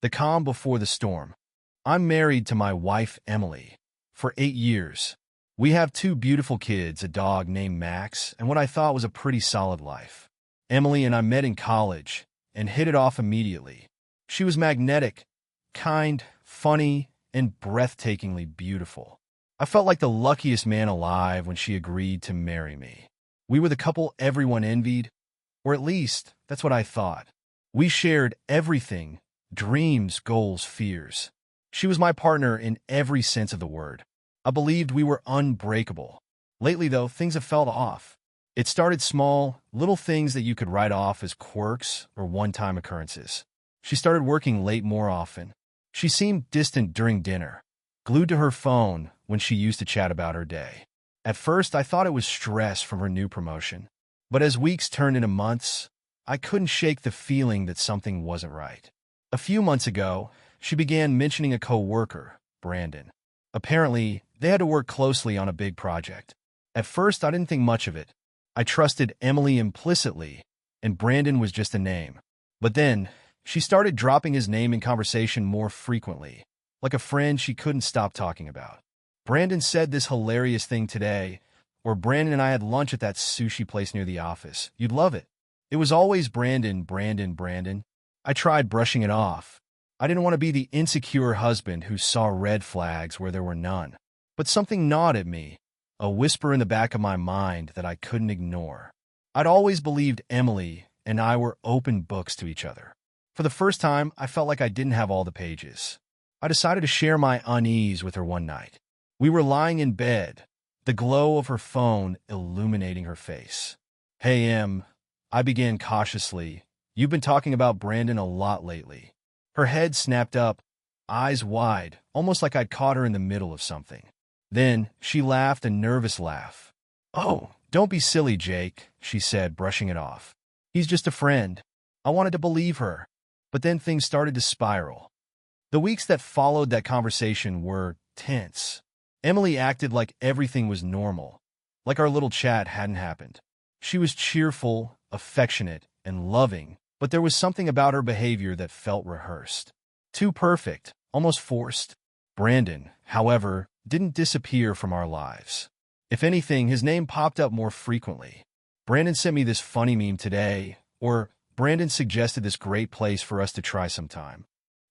The calm before the storm. I'm married to my wife, Emily, for 8 years. We have 2 beautiful kids, a dog named Max, and what I thought was a pretty solid life. Emily and I met in college and hit it off immediately. She was magnetic, kind, funny, and breathtakingly beautiful. I felt like the luckiest man alive when she agreed to marry me. We were the couple everyone envied, or at least that's what I thought. We shared everything: dreams, goals, fears. She was my partner in every sense of the word. I believed we were unbreakable. Lately, though, things have felt off. It started small, little things that you could write off as quirks or one-time occurrences. She started working late more often. She seemed distant during dinner, glued to her phone when she used to chat about her day. At first, I thought it was stress from her new promotion. But as weeks turned into months, I couldn't shake the feeling that something wasn't right. A few months ago, she began mentioning a co-worker, Brandon. Apparently, they had to work closely on a big project. At first, I didn't think much of it. I trusted Emily implicitly, and Brandon was just a name. But then, she started dropping his name in conversation more frequently, like a friend she couldn't stop talking about. Brandon said this hilarious thing today, or Brandon and I had lunch at that sushi place near the office. You'd love it. It was always Brandon, Brandon, Brandon. I tried brushing it off. I didn't want to be the insecure husband who saw red flags where there were none. But something gnawed at me, a whisper in the back of my mind that I couldn't ignore. I'd always believed Emily and I were open books to each other. For the first time, I felt like I didn't have all the pages. I decided to share my unease with her one night. We were lying in bed, the glow of her phone illuminating her face. "Hey, Em," I began cautiously. "You've been talking about Brandon a lot lately." Her head snapped up, eyes wide, almost like I'd caught her in the middle of something. Then she laughed a nervous laugh. "Oh, don't be silly, Jake," she said, brushing it off. "He's just a friend." I wanted to believe her, but then things started to spiral. The weeks that followed that conversation were tense. Emily acted like everything was normal, like our little chat hadn't happened. She was cheerful, affectionate, and loving, but there was something about her behavior that felt rehearsed. Too perfect, almost forced. Brandon, however, didn't disappear from our lives. If anything, his name popped up more frequently. Brandon sent me this funny meme today, or Brandon suggested this great place for us to try sometime.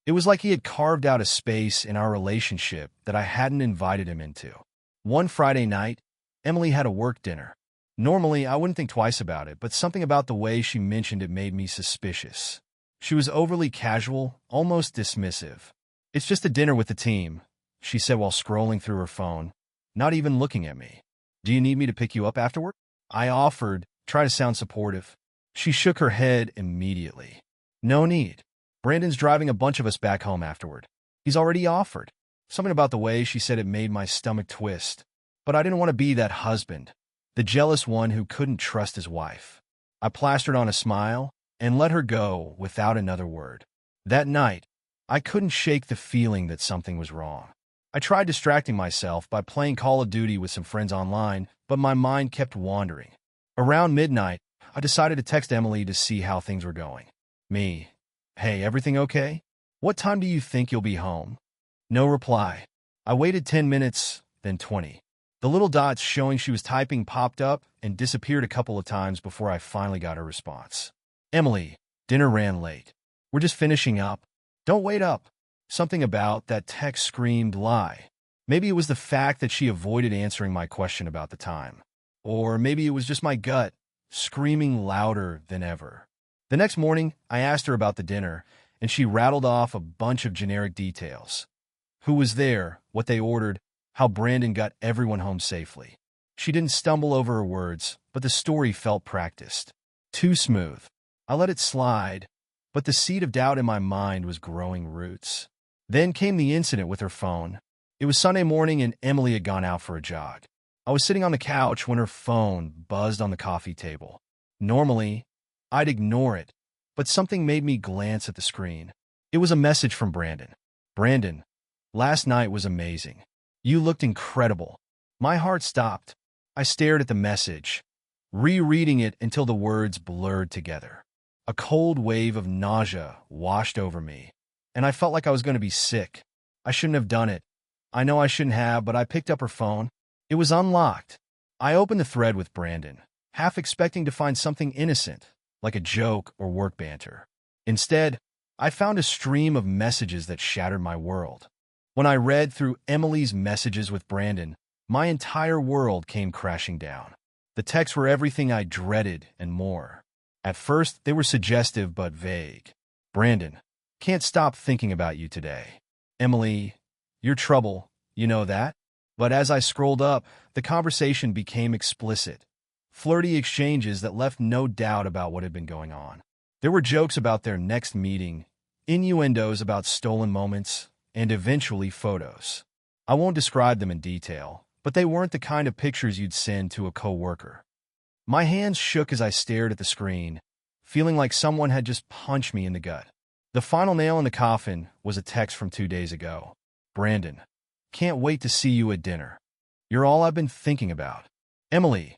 It was like he had carved out a space in our relationship that I hadn't invited him into. One Friday night, Emily had a work dinner. Normally, I wouldn't think twice about it, but something about the way she mentioned it made me suspicious. She was overly casual, almost dismissive. "It's just a dinner with the team," she said while scrolling through her phone, not even looking at me. "Do you need me to pick you up afterward?" I offered, try to sound supportive. She shook her head immediately. "No need. Brandon's driving a bunch of us back home afterward. He's already offered." Something about the way she said it made my stomach twist. But I didn't want to be that husband, the jealous one who couldn't trust his wife. I plastered on a smile and let her go without another word. That night, I couldn't shake the feeling that something was wrong. I tried distracting myself by playing Call of Duty with some friends online, but my mind kept wandering. Around midnight, I decided to text Emily to see how things were going. Me: "Hey, everything okay? What time do you think you'll be home?" No reply. I waited 10 minutes, then 20. The little dots showing she was typing popped up and disappeared a couple of times before I finally got her response. "Emily, dinner ran late. We're just finishing up. Don't wait up." Something about that text screamed lie. Maybe it was the fact that she avoided answering my question about the time. Or maybe it was just my gut, screaming louder than ever. The next morning, I asked her about the dinner, and she rattled off a bunch of generic details. Who was there, what they ordered, how Brandon got everyone home safely. She didn't stumble over her words, but the story felt practiced. Too smooth. I let it slide, but the seed of doubt in my mind was growing roots. Then came the incident with her phone. It was Sunday morning and Emily had gone out for a jog. I was sitting on the couch when her phone buzzed on the coffee table. Normally, I'd ignore it, but something made me glance at the screen. It was a message from Brandon. "Brandon, last night was amazing. You looked incredible." My heart stopped. I stared at the message, rereading it until the words blurred together. A cold wave of nausea washed over me. and I felt like I was going to be sick. I shouldn't have done it. I know I shouldn't have, but I picked up her phone. It was unlocked. I opened the thread with Brandon, half expecting to find something innocent, like a joke or work banter. Instead, I found a stream of messages that shattered my world. When I read through Emily's messages with Brandon, my entire world came crashing down. The texts were everything I dreaded and more. At first, they were suggestive but vague. Brandon, can't stop thinking about you today. Emily, you're trouble, you know that? But as I scrolled up, the conversation became explicit. Flirty exchanges that left no doubt about what had been going on. There were jokes about their next meeting, innuendos about stolen moments, and eventually photos. I won't describe them in detail, but they weren't the kind of pictures you'd send to a coworker. My hands shook as I stared at the screen, feeling like someone had just punched me in the gut. The final nail in the coffin was a text from 2 days ago. Brandon, can't wait to see you at dinner. You're all I've been thinking about. Emily,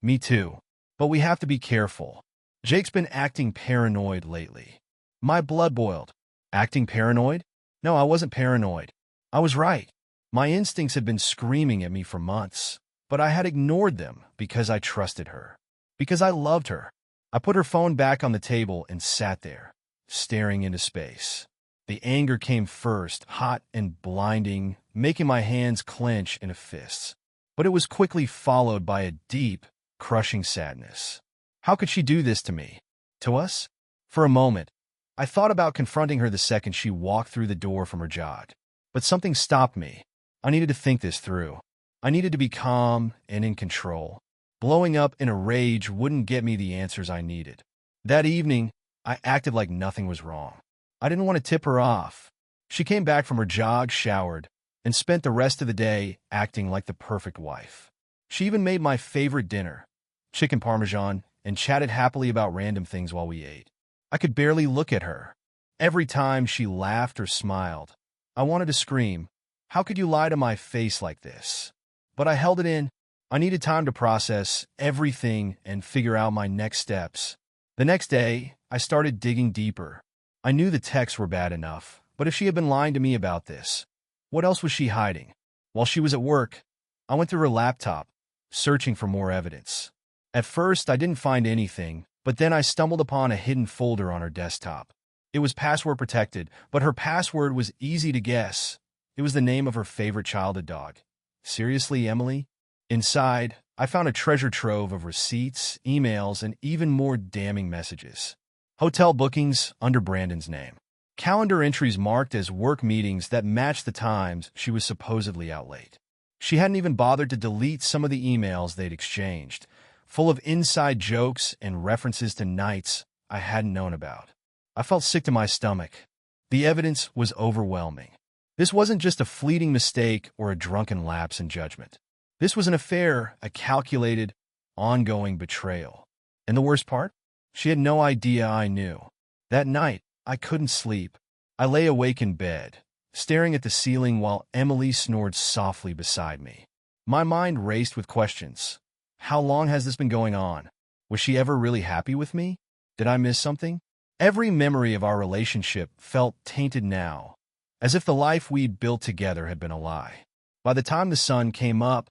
me too. But we have to be careful. Jake's been acting paranoid lately. My blood boiled. Acting paranoid? No, I wasn't paranoid. I was right. My instincts had been screaming at me for months, but I had ignored them because I trusted her. Because I loved her. I put her phone back on the table and sat there, staring into space. The anger came first, hot and blinding, making my hands clench in a fist. But it was quickly followed by a deep, crushing sadness. How could she do this to me? To us? For a moment, I thought about confronting her the second she walked through the door from her jog. But something stopped me. I needed to think this through. I needed to be calm and in control. Blowing up in a rage wouldn't get me the answers I needed. That evening, I acted like nothing was wrong. I didn't want to tip her off. She came back from her jog, showered, and spent the rest of the day acting like the perfect wife. She even made my favorite dinner, chicken parmesan, and chatted happily about random things while we ate. I could barely look at her. Every time she laughed or smiled, I wanted to scream, "How could you lie to my face like this?" But I held it in. I needed time to process everything and figure out my next steps. The next day, I started digging deeper. I knew the texts were bad enough, but if she had been lying to me about this, what else was she hiding? While she was at work, I went through her laptop, searching for more evidence. At first, I didn't find anything, but then I stumbled upon a hidden folder on her desktop. It was password protected, but her password was easy to guess. It was the name of her favorite childhood dog. Seriously, Emily? Inside, I found a treasure trove of receipts, emails, and even more damning messages. Hotel bookings under Brandon's name. Calendar entries marked as work meetings that matched the times she was supposedly out late. She hadn't even bothered to delete some of the emails they'd exchanged, full of inside jokes and references to nights I hadn't known about. I felt sick to my stomach. The evidence was overwhelming. This wasn't just a fleeting mistake or a drunken lapse in judgment. This was an affair, a calculated, ongoing betrayal. And the worst part? She had no idea I knew. That night, I couldn't sleep. I lay awake in bed, staring at the ceiling while Emily snored softly beside me. My mind raced with questions. How long has this been going on? Was she ever really happy with me? Did I miss something? Every memory of our relationship felt tainted now, as if the life we'd built together had been a lie. By the time the sun came up,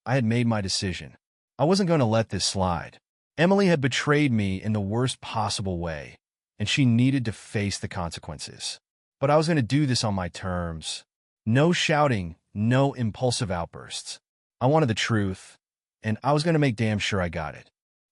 I had made my decision. I wasn't going to let this slide. Emily had betrayed me in the worst possible way, and she needed to face the consequences. But I was going to do this on my terms. No shouting, no impulsive outbursts. I wanted the truth, and I was going to make damn sure I got it.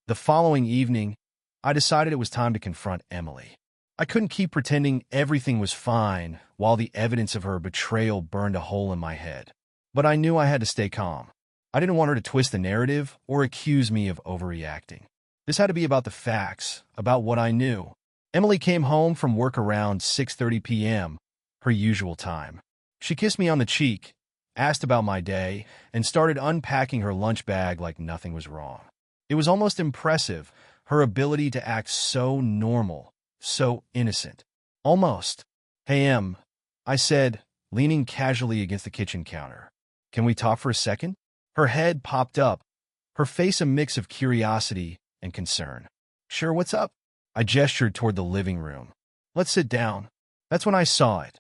The following evening, I decided it was time to confront Emily. I couldn't keep pretending everything was fine while the evidence of her betrayal burned a hole in my head. But I knew I had to stay calm. I didn't want her to twist the narrative or accuse me of overreacting. This had to be about the facts, about what I knew. Emily came home from work around 6:30 p.m., her usual time. She kissed me on the cheek, asked about my day, and started unpacking her lunch bag like nothing was wrong. It was almost impressive, her ability to act so normal, so innocent. Almost. "Hey, Em," I said, leaning casually against the kitchen counter. "Can we talk for a second?" Her head popped up, her face a mix of curiosity and concern. "Sure, what's up?" I gestured toward the living room. "Let's sit down." That's when I saw it.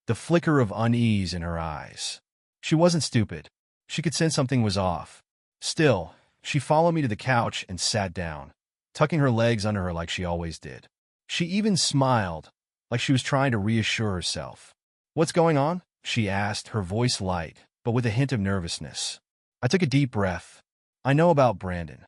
the flicker of unease in her eyes. She wasn't stupid. She could sense something was off. Still, she followed me to the couch and sat down, tucking her legs under her like she always did. She even smiled, like she was trying to reassure herself. "What's going on?" she asked, her voice light, but with a hint of nervousness. I took a deep breath. "I know about Brandon."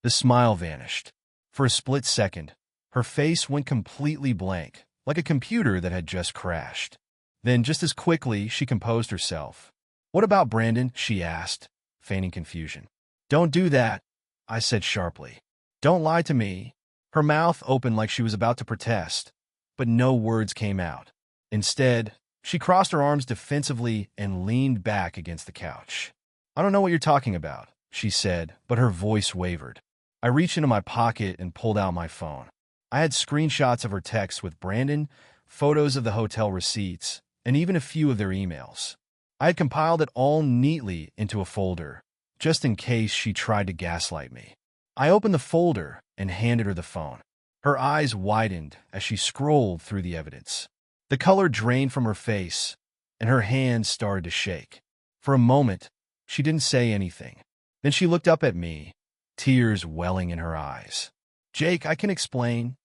The smile vanished. For a split second, her face went completely blank, like a computer that had just crashed. Then, just as quickly, she composed herself. "What about Brandon?" she asked, feigning confusion. "Don't do that," I said sharply. "Don't lie to me." Her mouth opened like she was about to protest, but no words came out. Instead, she crossed her arms defensively and leaned back against the couch. "I don't know what you're talking about," she said, but her voice wavered. I reached into my pocket and pulled out my phone. I had screenshots of her texts with Brandon, photos of the hotel receipts, and even a few of their emails. I had compiled it all neatly into a folder, just in case she tried to gaslight me. I opened the folder and handed her the phone. Her eyes widened as she scrolled through the evidence. The color drained from her face, and her hands started to shake. For a moment, she didn't say anything. Then she looked up at me, tears welling in her eyes. "Jake, I can explain."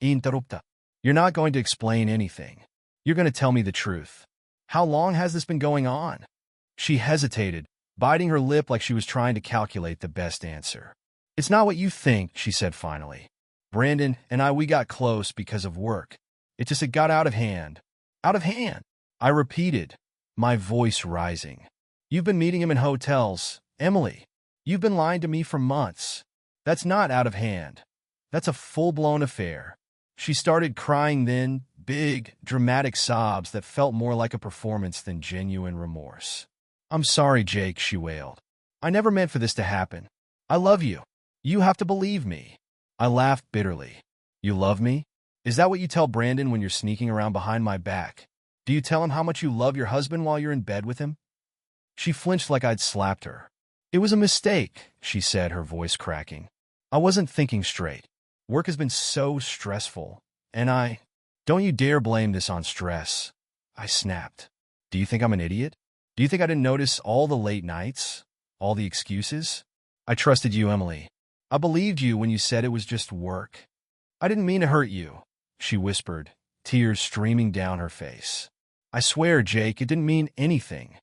Interrupta. "You're not going to explain anything. You're going to tell me the truth. How long has this been going on?" She hesitated, biting her lip like she was trying to calculate the best answer. "It's not what you think," she said finally. "Brandon and we got close because of work. It got out of hand." "Out of hand?" I repeated, my voice rising. "You've been meeting him in hotels. Emily, you've been lying to me for months. That's not out of hand. That's a full-blown affair." She started crying then, big, dramatic sobs that felt more like a performance than genuine remorse. "I'm sorry, Jake," she wailed. "I never meant for this to happen. I love you. You have to believe me." I laughed bitterly. "You love me? Is that what you tell Brandon when you're sneaking around behind my back? Do you tell him how much you love your husband while you're in bed with him?" She flinched like I'd slapped her. "It was a mistake," she said, her voice cracking. "I wasn't thinking straight. Work has been so stressful, and Don't you dare blame this on stress," I snapped. "Do you think I'm an idiot? Do you think I didn't notice all the late nights? All the excuses? I trusted you, Emily. I believed you when you said it was just work. I didn't mean to hurt you," she whispered, tears streaming down her face. "I swear, Jake, it didn't mean anything."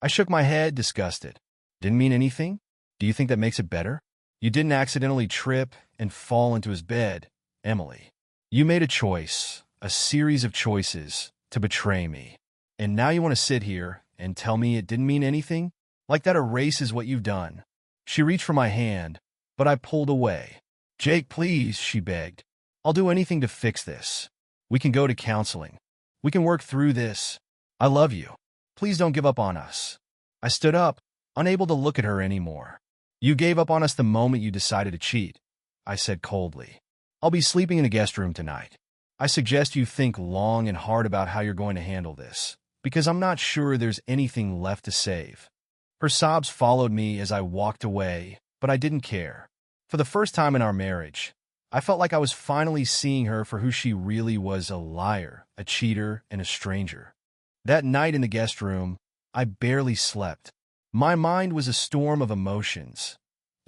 I shook my head, disgusted. "Didn't mean anything? Do you think that makes it better? You didn't accidentally trip and fall into his bed, Emily. You made a choice, a series of choices, to betray me. And now you want to sit here and tell me it didn't mean anything? Like that erases what you've done." She reached for my hand, but I pulled away. "Jake, please," she begged. "I'll do anything to fix this. We can go to counseling. We can work through this. I love you. Please don't give up on us." I stood up, unable to look at her anymore. "You gave up on us the moment you decided to cheat," I said coldly. "I'll be sleeping in the guest room tonight. I suggest you think long and hard about how you're going to handle this, because I'm not sure there's anything left to save." Her sobs followed me as I walked away, but I didn't care. For the first time in our marriage, I felt like I was finally seeing her for who she really was: a liar, a cheater, and a stranger. That night in the guest room, I barely slept. My mind was a storm of emotions: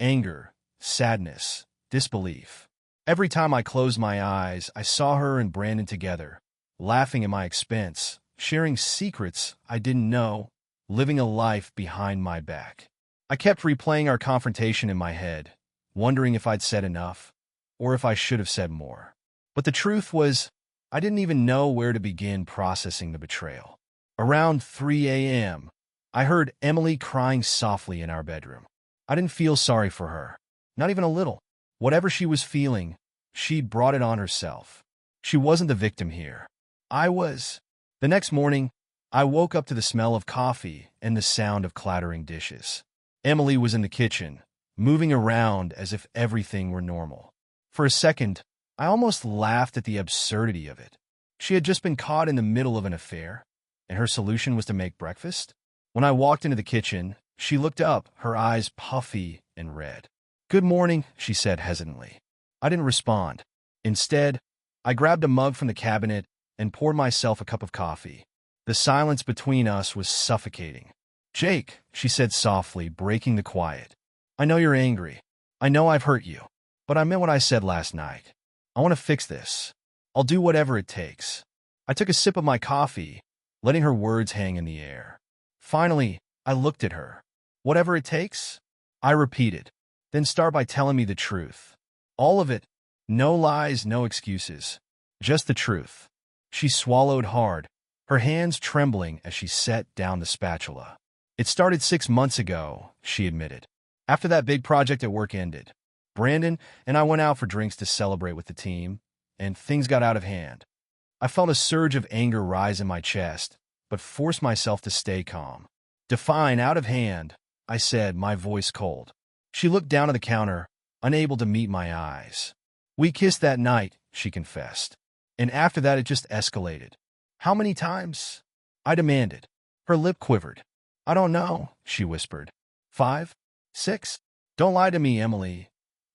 anger, sadness, disbelief. Every time I closed my eyes, I saw her and Brandon together, laughing at my expense, sharing secrets I didn't know, living a life behind my back. I kept replaying our confrontation in my head, wondering if I'd said enough, or if I should have said more. But the truth was, I didn't even know where to begin processing the betrayal. Around 3 a.m., I heard Emily crying softly in our bedroom. I didn't feel sorry for her, not even a little. Whatever she was feeling, she'd brought it on herself. She wasn't the victim here. I was. The next morning, I woke up to the smell of coffee and the sound of clattering dishes. Emily was in the kitchen, moving around as if everything were normal. For a second, I almost laughed at the absurdity of it. She had just been caught in the middle of an affair, and her solution was to make breakfast? When I walked into the kitchen, she looked up, her eyes puffy and red. "Good morning," she said hesitantly. I didn't respond. Instead, I grabbed a mug from the cabinet and poured myself a cup of coffee. The silence between us was suffocating. "Jake," she said softly, breaking the quiet. "I know you're angry. I know I've hurt you. But I meant what I said last night. I want to fix this. I'll do whatever it takes." I took a sip of my coffee, letting her words hang in the air. Finally, I looked at her. "Whatever it takes?" I repeated. "Then start by telling me the truth. All of it. No lies, no excuses. Just the truth." She swallowed hard, her hands trembling as she set down the spatula. "It started 6 months ago," she admitted. "After that big project at work ended. Brandon and I went out for drinks to celebrate with the team, and things got out of hand. I felt a surge of anger rise in my chest, but forced myself to stay calm. "Define out of hand," I said, my voice cold. She looked down at the counter, unable to meet my eyes. "We kissed that night," she confessed. "And after that it just escalated." "How many times?" I demanded. Her lip quivered. "I don't know," she whispered. "5? 6? Don't lie to me, Emily,"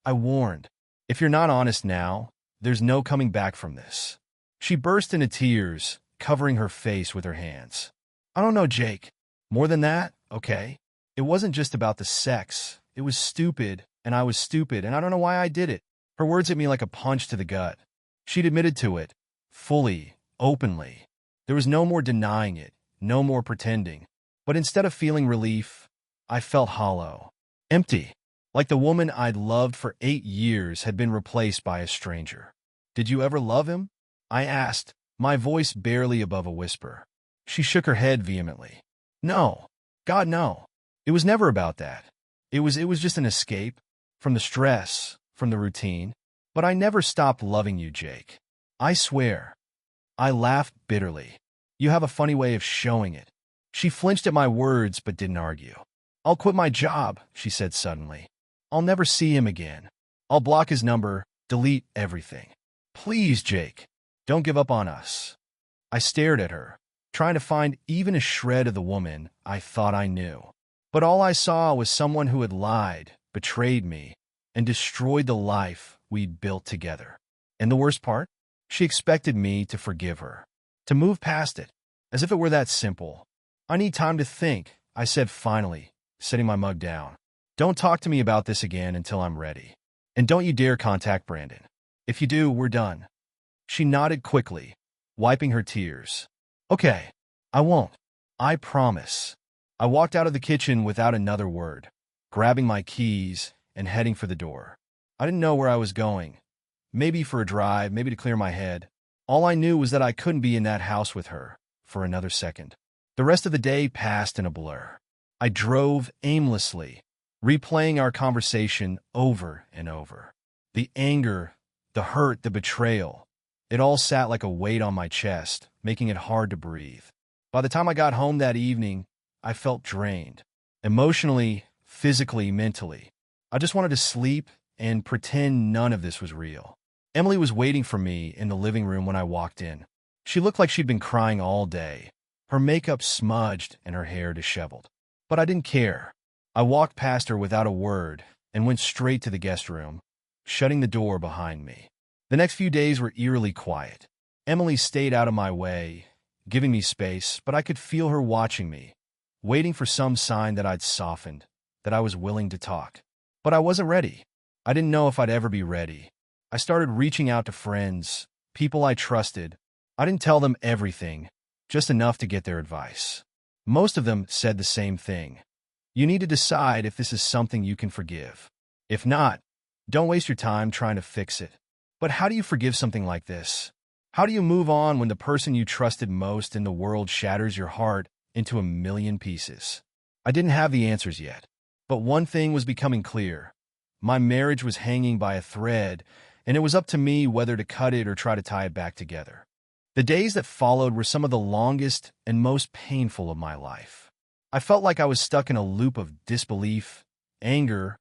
I warned. "If you're not honest now, there's no coming back from this." She burst into tears, covering her face with her hands. "I don't know, Jake. More than that, okay? It wasn't just about the sex. It was stupid, and I was stupid, and I don't know why I did it." Her words hit me like a punch to the gut. She'd admitted to it, fully, openly. There was no more denying it, no more pretending. But instead of feeling relief, I felt hollow, empty, like the woman I'd loved for 8 years had been replaced by a stranger. "Did you ever love him?" I asked, my voice barely above a whisper. She shook her head vehemently. "No. God, no. It was never about that. It was just an escape from the stress, from the routine. But I never stopped loving you, Jake. I swear." I laughed bitterly. "You have a funny way of showing it." She flinched at my words but didn't argue. "I'll quit my job," she said suddenly. "I'll never see him again. I'll block his number, delete everything. Please, Jake, don't give up on us." I stared at her, trying to find even a shred of the woman I thought I knew. But all I saw was someone who had lied, betrayed me, and destroyed the life we'd built together. And the worst part? She expected me to forgive her, to move past it, as if it were that simple. "I need time to think," I said finally, setting my mug down. "Don't talk to me about this again until I'm ready. And don't you dare contact Brandon. If you do, we're done." She nodded quickly, wiping her tears. "Okay, I won't. I promise." I walked out of the kitchen without another word, grabbing my keys and heading for the door. I didn't know where I was going. Maybe for a drive, maybe to clear my head. All I knew was that I couldn't be in that house with her for another second. The rest of the day passed in a blur. I drove aimlessly, replaying our conversation over and over. The anger, the hurt, the betrayal, it all sat like a weight on my chest, making it hard to breathe. By the time I got home that evening, I felt drained. Emotionally, physically, mentally. I just wanted to sleep and pretend none of this was real. Emily was waiting for me in the living room when I walked in. She looked like she'd been crying all day, her makeup smudged and her hair disheveled. But I didn't care. I walked past her without a word and went straight to the guest room, shutting the door behind me. The next few days were eerily quiet. Emily stayed out of my way, giving me space, but I could feel her watching me, waiting for some sign that I'd softened, that I was willing to talk. But I wasn't ready. I didn't know if I'd ever be ready. I started reaching out to friends, people I trusted. I didn't tell them everything, just enough to get their advice. Most of them said the same thing. You need to decide if this is something you can forgive. If not, don't waste your time trying to fix it. But how do you forgive something like this? How do you move on when the person you trusted most in the world shatters your heart into a million pieces? I didn't have the answers yet. But one thing was becoming clear. My marriage was hanging by a thread, and it was up to me whether to cut it or try to tie it back together. The days that followed were some of the longest and most painful of my life. I felt like I was stuck in a loop of disbelief, anger,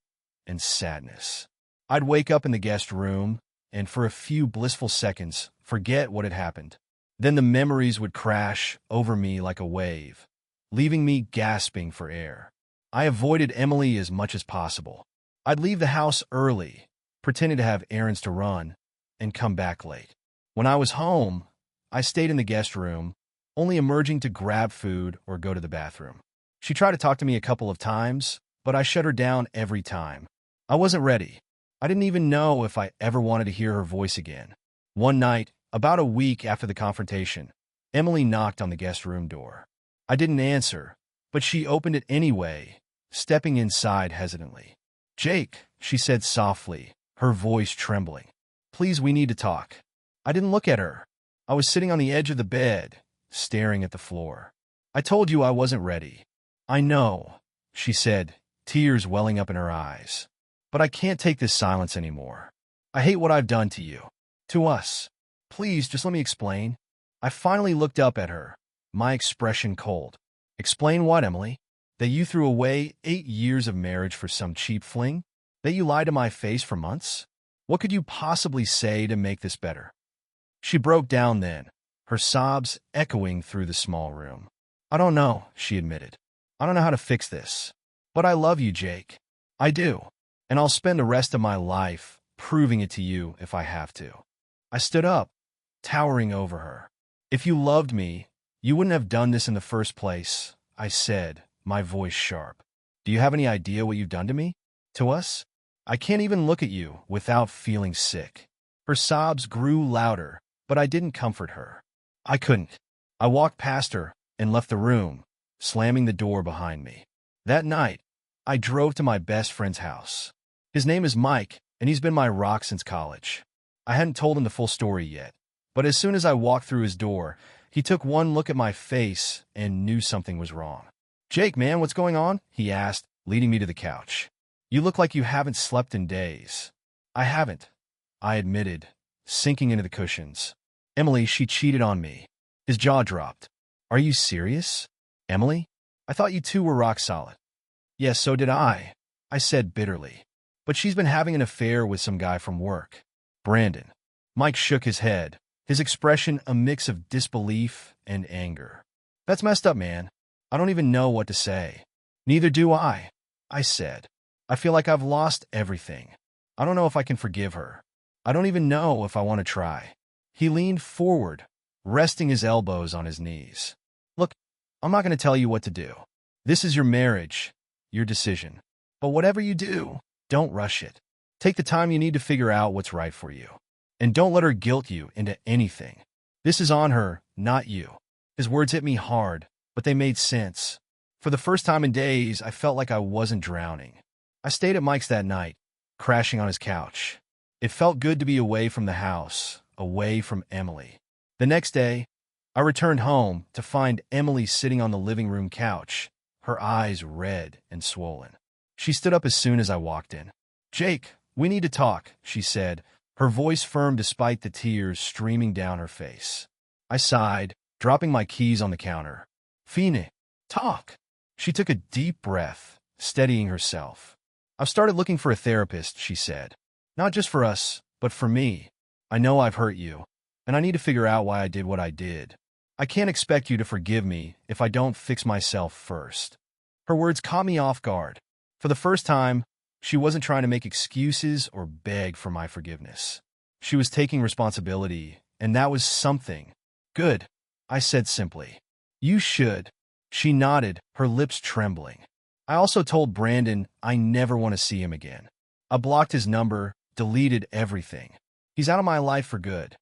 and sadness. I'd wake up in the guest room, and for a few blissful seconds, forget what had happened. Then the memories would crash over me like a wave, leaving me gasping for air. I avoided Emily as much as possible. I'd leave the house early, pretending to have errands to run, and come back late. When I was home, I stayed in the guest room, only emerging to grab food or go to the bathroom. She tried to talk to me a couple of times, but I shut her down every time. I wasn't ready. I didn't even know if I ever wanted to hear her voice again. One night, about a week after the confrontation, Emily knocked on the guest room door. I didn't answer, but she opened it anyway, stepping inside hesitantly. "Jake," she said softly, her voice trembling. "Please, we need to talk." I didn't look at her. I was sitting on the edge of the bed, staring at the floor. "I told you I wasn't ready." "I know," she said, tears welling up in her eyes. "But I can't take this silence anymore. I hate what I've done to you. To us. Please, just let me explain." I finally looked up at her, my expression cold. "Explain what, Emily? That you threw away 8 years of marriage for some cheap fling? That you lied to my face for months? What could you possibly say to make this better?" She broke down then, her sobs echoing through the small room. "I don't know," she admitted. "I don't know how to fix this. But I love you, Jake. I do. And I'll spend the rest of my life proving it to you if I have to." I stood up, towering over her. "If you loved me, you wouldn't have done this in the first place," I said, my voice sharp. "Do you have any idea what you've done to me? To us? I can't even look at you without feeling sick." Her sobs grew louder, but I didn't comfort her. I couldn't. I walked past her and left the room, slamming the door behind me. That night, I drove to my best friend's house. His name is Mike, and he's been my rock since college. I hadn't told him the full story yet, but as soon as I walked through his door, he took one look at my face and knew something was wrong. "Jake, man, what's going on?" he asked, leading me to the couch. "You look like you haven't slept in days." "I haven't," I admitted, sinking into the cushions. "Emily, she cheated on me." His jaw dropped. "Are you serious? Emily? I thought you two were rock solid." "Yes, so did I said bitterly. "But she's been having an affair with some guy from work. Brandon." Mike shook his head, his expression a mix of disbelief and anger. "That's messed up, man. I don't even know what to say." "Neither do I said. "I feel like I've lost everything. I don't know if I can forgive her. I don't even know if I want to try." He leaned forward, resting his elbows on his knees. "Look, I'm not going to tell you what to do. This is your marriage, your decision. But whatever you do, don't rush it. Take the time you need to figure out what's right for you. And don't let her guilt you into anything. This is on her, not you." His words hit me hard, but they made sense. For the first time in days, I felt like I wasn't drowning. I stayed at Mike's that night, crashing on his couch. It felt good to be away from the house, away from Emily. The next day, I returned home to find Emily sitting on the living room couch, her eyes red and swollen. She stood up as soon as I walked in. "Jake, we need to talk," she said, her voice firm despite the tears streaming down her face. I sighed, dropping my keys on the counter. "Fine, talk." She took a deep breath, steadying herself. "I've started looking for a therapist," she said. "Not just for us, but for me. I know I've hurt you, and I need to figure out why I did what I did. I can't expect you to forgive me if I don't fix myself first." Her words caught me off guard. For the first time, she wasn't trying to make excuses or beg for my forgiveness. She was taking responsibility, and that was something. "Good," I said simply. "You should." She nodded, her lips trembling. "I also told Brandon I never want to see him again. I blocked his number, deleted everything. He's out of my life for good."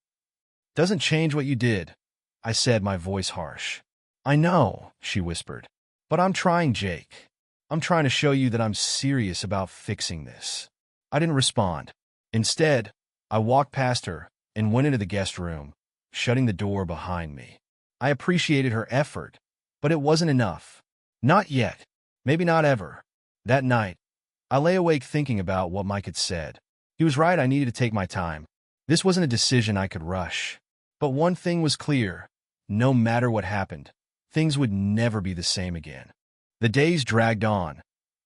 "Doesn't change what you did," I said, my voice harsh. "I know," she whispered. "But I'm trying, Jake. I'm trying to show you that I'm serious about fixing this." I didn't respond. Instead, I walked past her and went into the guest room, shutting the door behind me. I appreciated her effort, but it wasn't enough. Not yet. Maybe not ever. That night, I lay awake thinking about what Mike had said. He was right, I needed to take my time. This wasn't a decision I could rush. But one thing was clear. No matter what happened, things would never be the same again. The days dragged on,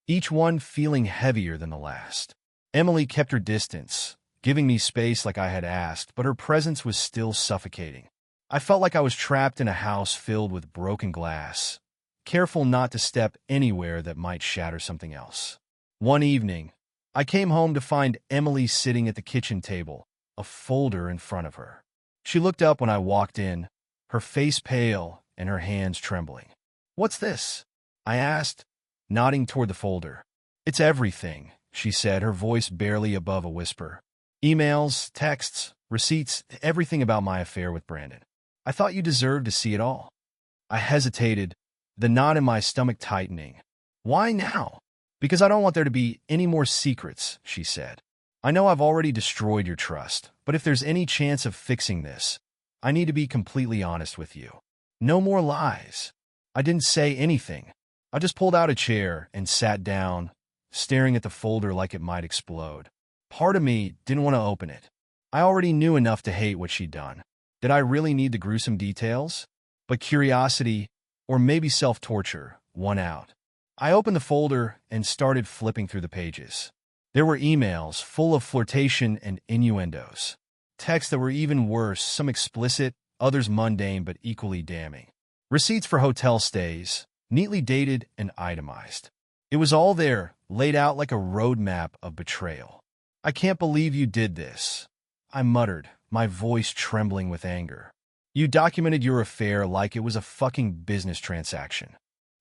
each one feeling heavier than the last. Emily kept her distance, giving me space like I had asked, but her presence was still suffocating. I felt like I was trapped in a house filled with broken glass, careful not to step anywhere that might shatter something else. One evening, I came home to find Emily sitting at the kitchen table, a folder in front of her. She looked up when I walked in, her face pale and her hands trembling. "What's this?" I asked, nodding toward the folder. "It's everything," she said, her voice barely above a whisper. "Emails, texts, receipts, everything about my affair with Brandon. I thought you deserved to see it all." I hesitated, the knot in my stomach tightening. "Why now?" "Because I don't want there to be any more secrets," she said. "I know I've already destroyed your trust, but if there's any chance of fixing this, I need to be completely honest with you. No more lies." I didn't say anything. I just pulled out a chair and sat down, staring at the folder like it might explode. Part of me didn't want to open it. I already knew enough to hate what she'd done. Did I really need the gruesome details? But curiosity, or maybe self-torture, won out. I opened the folder and started flipping through the pages. There were emails full of flirtation and innuendos. Texts that were even worse, some explicit, others mundane but equally damning. Receipts for hotel stays, neatly dated and itemized. It was all there, laid out like a roadmap of betrayal. "I can't believe you did this," I muttered, my voice trembling with anger. "You documented your affair like it was a fucking business transaction."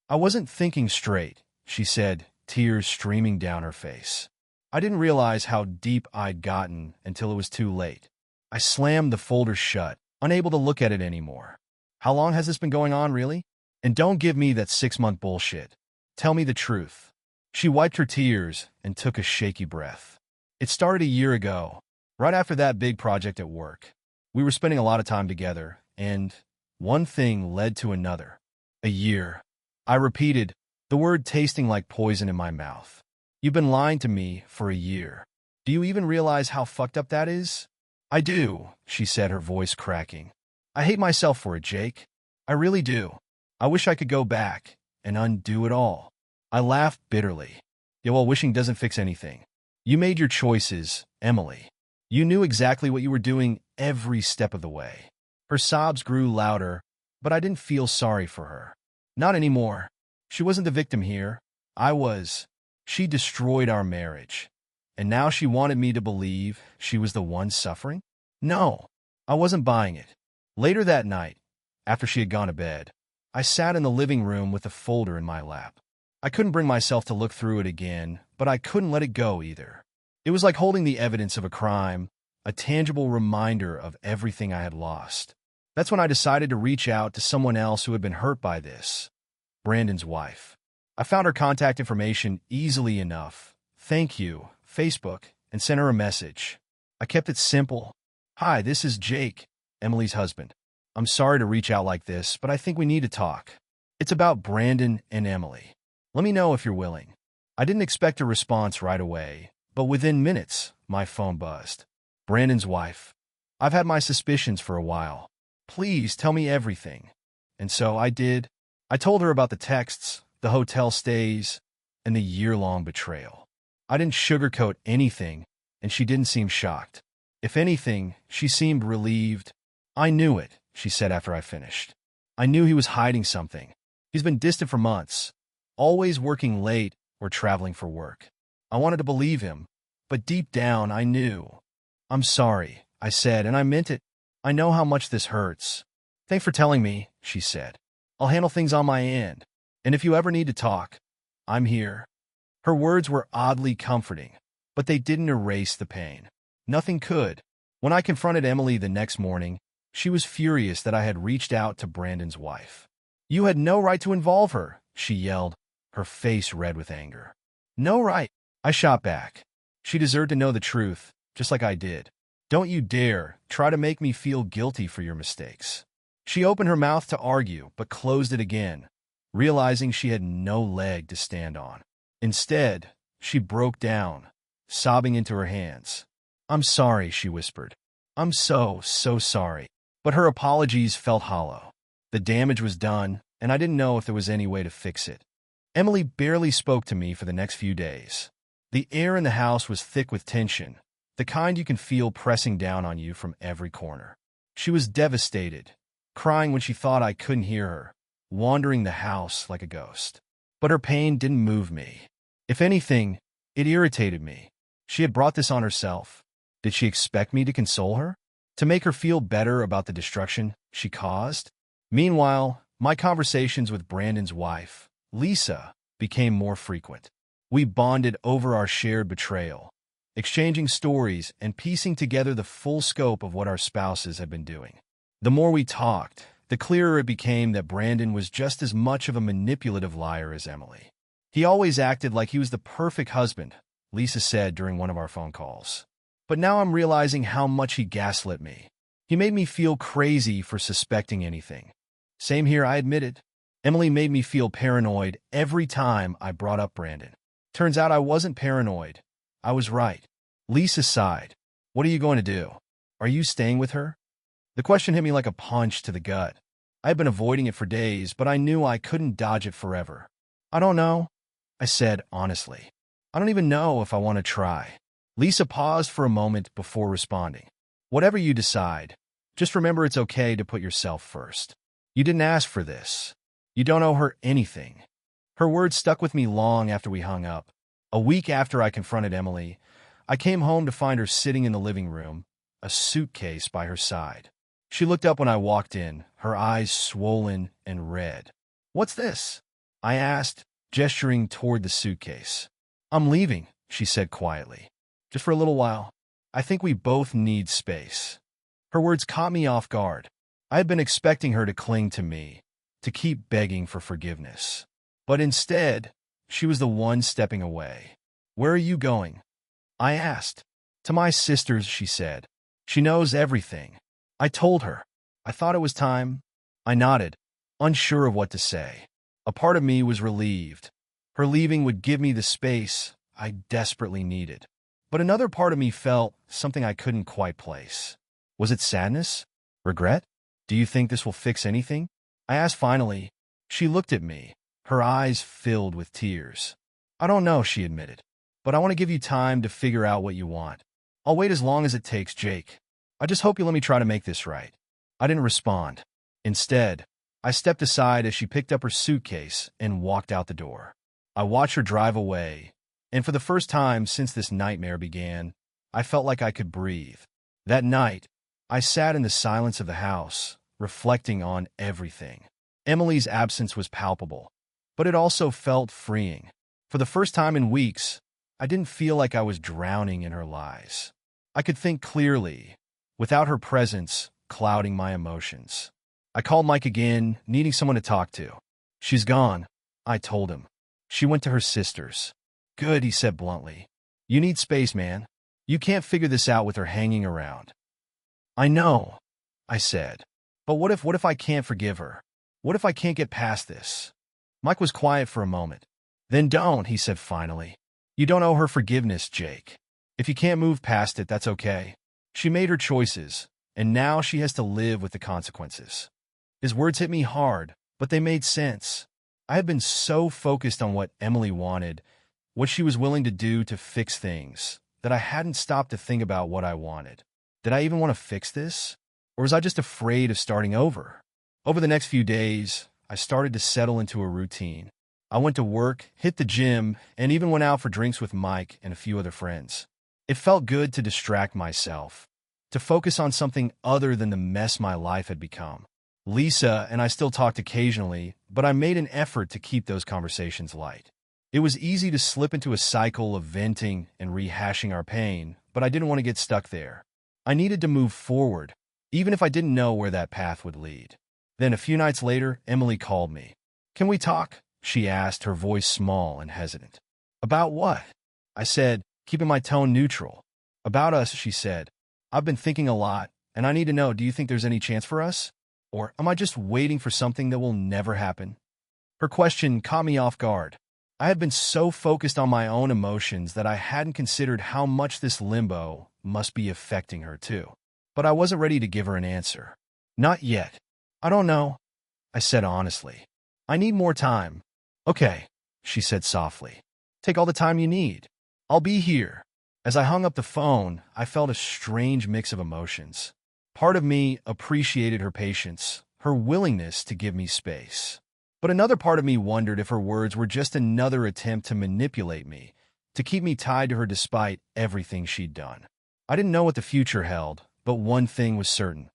"I wasn't thinking straight," she said, tears streaming down her face. I didn't realize how deep I'd gotten until it was too late. I slammed the folder shut, unable to look at it anymore. "How long has this been going on, really? And don't give me that 6-month bullshit. Tell me the truth." She wiped her tears and took a shaky breath. "It started a year ago, right after that big project at work. We were spending a lot of time together, and one thing led to another." "A year," I repeated, the word tasting like poison in my mouth. "You've been lying to me for a year. Do you even realize how fucked up that is?" "I do," she said, her voice cracking. "I hate myself for it, Jake. I really do. I wish I could go back and undo it all." I laughed bitterly. "Yeah, well, wishing doesn't fix anything. You made your choices, Emily. You knew exactly what you were doing every step of the way." Her sobs grew louder, but I didn't feel sorry for her. Not anymore. She wasn't the victim here. I was. She destroyed our marriage. And now she wanted me to believe she was the one suffering? No, I wasn't buying it. Later that night, after she had gone to bed, I sat in the living room with the folder in my lap. I couldn't bring myself to look through it again, but I couldn't let it go either. It was like holding the evidence of a crime, a tangible reminder of everything I had lost. That's when I decided to reach out to someone else who had been hurt by this, Brandon's wife. I found her contact information easily enough. "Thank you," Facebook, and sent her a message. I kept it simple. "Hi, this is Jake, Emily's husband. I'm sorry to reach out like this, but I think we need to talk. It's about Brandon and Emily. Let me know if you're willing." I didn't expect a response right away, but within minutes, my phone buzzed. "Brandon's wife. I've had my suspicions for a while. Please tell me everything." And so I did. I told her about the texts, the hotel stays, and the year-long betrayal. I didn't sugarcoat anything, and she didn't seem shocked. If anything, she seemed relieved. "I knew it," she said after I finished. "I knew he was hiding something. He's been distant for months, always working late or traveling for work. I wanted to believe him, but deep down I knew." "I'm sorry," I said, and I meant it. "I know how much this hurts." "Thanks for telling me," she said. "I'll handle things on my end. And if you ever need to talk, I'm here." Her words were oddly comforting, but they didn't erase the pain. Nothing could. When I confronted Emily the next morning, she was furious that I had reached out to Brandon's wife. "You had no right to involve her," she yelled, her face red with anger. "No right," I shot back. "She deserved to know the truth, just like I did. Don't you dare try to make me feel guilty for your mistakes." She opened her mouth to argue, but closed it again, realizing she had no leg to stand on. Instead, she broke down, sobbing into her hands. "I'm sorry," she whispered. "I'm so sorry." But her apologies felt hollow. The damage was done, and I didn't know if there was any way to fix it. Emily barely spoke to me for the next few days. The air in the house was thick with tension, the kind you can feel pressing down on you from every corner. She was devastated, crying when she thought I couldn't hear her, wandering the house like a ghost. But her pain didn't move me. If anything, it irritated me. She had brought this on herself. Did she expect me to console her? To make her feel better about the destruction she caused? Meanwhile, My conversations with Brandon's wife, Lisa, became more frequent. We bonded over our shared betrayal, exchanging stories and piecing together the full scope of what our spouses had been doing. The more we talked, the clearer it became that Brandon was just as much of a manipulative liar as Emily. He always acted like he was the perfect husband, Lisa said during one of our phone calls. But now I'm realizing how much he gaslit me. He made me feel crazy for suspecting anything. Same here, I admitted. Emily made me feel paranoid every time I brought up Brandon. Turns out I wasn't paranoid. I was right. Lisa sighed. What are you going to do? Are you staying with her? The question hit me like a punch to the gut. I had been avoiding it for days, but I knew I couldn't dodge it forever. I don't know, I said honestly. I don't even know if I want to try. Lisa paused for a moment before responding. Whatever you decide, just remember it's okay to put yourself first. You didn't ask for this. You don't owe her anything. Her words stuck with me long after we hung up. A week after I confronted Emily, I came home to find her sitting in the living room, a suitcase by her side. She looked up when I walked in, her eyes swollen and red. "What's this?" I asked, gesturing toward the suitcase. "I'm leaving," she said quietly. "Just for a little while. I think we both need space." Her words caught me off guard. I had been expecting her to cling to me, to keep begging for forgiveness. But instead, she was the one stepping away. "Where are you going?" I asked. "To my sister's," she said. "She knows everything." I told her. I thought it was time. I nodded, unsure of what to say. A part of me was relieved. Her leaving would give me the space I desperately needed. But another part of me felt something I couldn't quite place. Was it sadness? Regret? "Do you think this will fix anything?" I asked finally. She looked at me, her eyes filled with tears. "I don't know," she admitted. "But I want to give you time to figure out what you want. I'll wait as long as it takes, Jake. I just hope you let me try to make this right." I didn't respond. Instead, I stepped aside as she picked up her suitcase and walked out the door. I watched her drive away, and for the first time since this nightmare began, I felt like I could breathe. That night, I sat in the silence of the house, reflecting on everything. Emily's absence was palpable, but it also felt freeing. For the first time in weeks, I didn't feel like I was drowning in her lies. I could think clearly, without her presence clouding my emotions. I called Mike again, needing someone to talk to. "She's gone," I told him. "She went to her sister's." "Good," he said bluntly. "You need space, man. You can't figure this out with her hanging around." "I know," I said. "But what if I can't forgive her? What if I can't get past this?" Mike was quiet for a moment. "Then don't," he said finally. "You don't owe her forgiveness, Jake. If you can't move past it, that's okay. She made her choices, and now she has to live with the consequences." His words hit me hard, but they made sense. I had been so focused on what Emily wanted, what she was willing to do to fix things, that I hadn't stopped to think about what I wanted. Did I even want to fix this? Or was I just afraid of starting over? Over the next few days, I started to settle into a routine. I went to work, hit the gym, and even went out for drinks with Mike and a few other friends. It felt good to distract myself, to focus on something other than the mess my life had become. Lisa and I still talked occasionally, but I made an effort to keep those conversations light. It was easy to slip into a cycle of venting and rehashing our pain, but I didn't want to get stuck there. I needed to move forward, even if I didn't know where that path would lead. Then a few nights later, Emily called me. "Can we talk?" she asked, her voice small and hesitant. "About what?" I said, keeping my tone neutral. "About us," she said. "I've been thinking a lot, and I need to know, do you think there's any chance for us? Or am I just waiting for something that will never happen?" Her question caught me off guard. I had been so focused on my own emotions that I hadn't considered how much this limbo must be affecting her too. But I wasn't ready to give her an answer. "Not yet. I don't know," I said honestly. "I need more time." "Okay," she said softly. "Take all the time you need. I'll be here." As I hung up the phone, I felt a strange mix of emotions. Part of me appreciated her patience, her willingness to give me space. But another part of me wondered if her words were just another attempt to manipulate me, to keep me tied to her despite everything she'd done. I didn't know what the future held, but one thing was certain.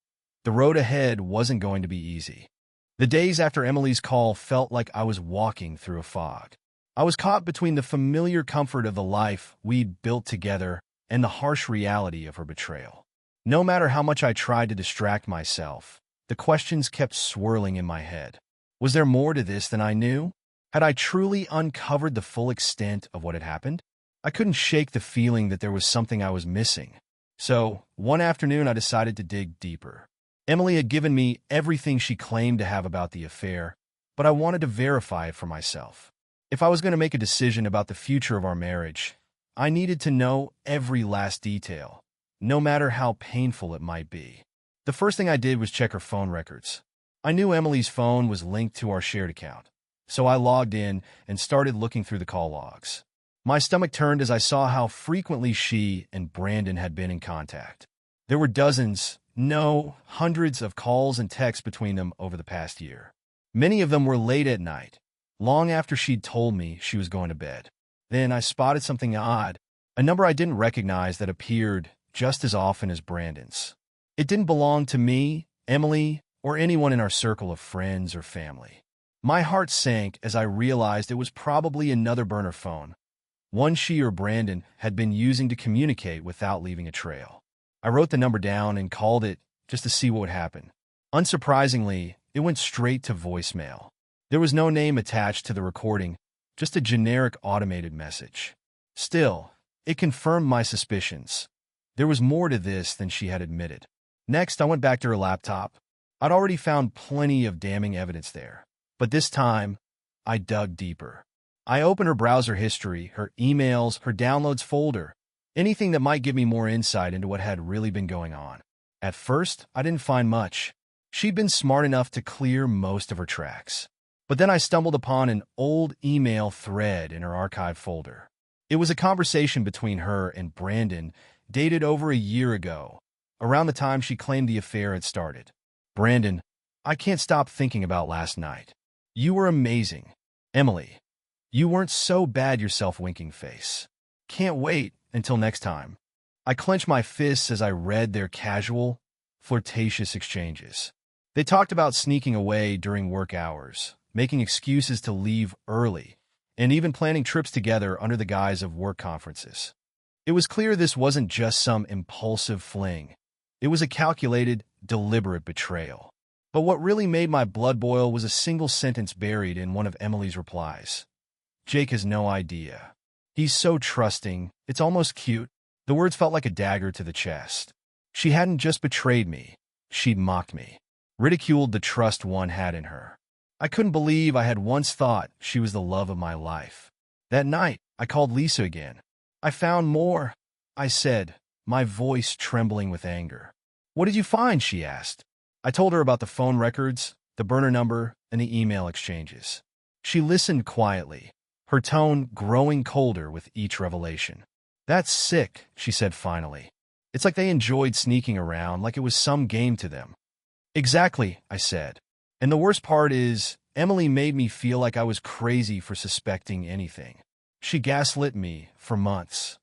The road ahead wasn't going to be easy. The days after Emily's call felt like I was walking through a fog. I was caught between the familiar comfort of the life we'd built together and the harsh reality of her betrayal. No matter how much I tried to distract myself, the questions kept swirling in my head. Was there more to this than I knew? Had I truly uncovered the full extent of what had happened? I couldn't shake the feeling that there was something I was missing. So, one afternoon I decided to dig deeper. Emily had given me everything she claimed to have about the affair, but I wanted to verify it for myself. If I was going to make a decision about the future of our marriage, I needed to know every last detail, no matter how painful it might be. The first thing I did was check her phone records. I knew Emily's phone was linked to our shared account, so I logged in and started looking through the call logs. My stomach turned as I saw how frequently she and Brandon had been in contact. There were dozens, no, hundreds of calls and texts between them over the past year. Many of them were late at night, long after she'd told me she was going to bed. Then I spotted something odd, a number I didn't recognize that appeared just as often as Brandon's. It didn't belong to me, Emily, or anyone in our circle of friends or family. My heart sank as I realized it was probably another burner phone, one she or Brandon had been using to communicate without leaving a trail. I wrote the number down and called it just to see what would happen. Unsurprisingly, it went straight to voicemail. There was no name attached to the recording, just a generic automated message. Still, it confirmed my suspicions. There was more to this than she had admitted. Next, I went back to her laptop. I'd already found plenty of damning evidence there. But this time, I dug deeper. I opened her browser history, her emails, her downloads folder, anything that might give me more insight into what had really been going on. At first, I didn't find much. She'd been smart enough to clear most of her tracks. But then I stumbled upon an old email thread in her archive folder. It was a conversation between her and Brandon, dated over a year ago, around the time she claimed the affair had started. Brandon, I can't stop thinking about last night. You were amazing. Emily, you weren't so bad yourself, winking face. Can't wait until next time. I clenched my fists as I read their casual, flirtatious exchanges. They talked about sneaking away during work hours, making excuses to leave early, and even planning trips together under the guise of work conferences. It was clear this wasn't just some impulsive fling. It was a calculated, deliberate betrayal. But what really made my blood boil was a single sentence buried in one of Emily's replies. Jake has no idea. He's so trusting, it's almost cute. The words felt like a dagger to the chest. She hadn't just betrayed me, she'd mocked me, ridiculed the trust one had in her. I couldn't believe I had once thought she was the love of my life. That night, I called Lisa again. I found more, I said, my voice trembling with anger. What did you find? She asked. I told her about the phone records, the burner number, and the email exchanges. She listened quietly, her tone growing colder with each revelation. That's sick, she said finally. It's like they enjoyed sneaking around, like it was some game to them. Exactly, I said. And the worst part is, Emily made me feel like I was crazy for suspecting anything. She gaslit me for months.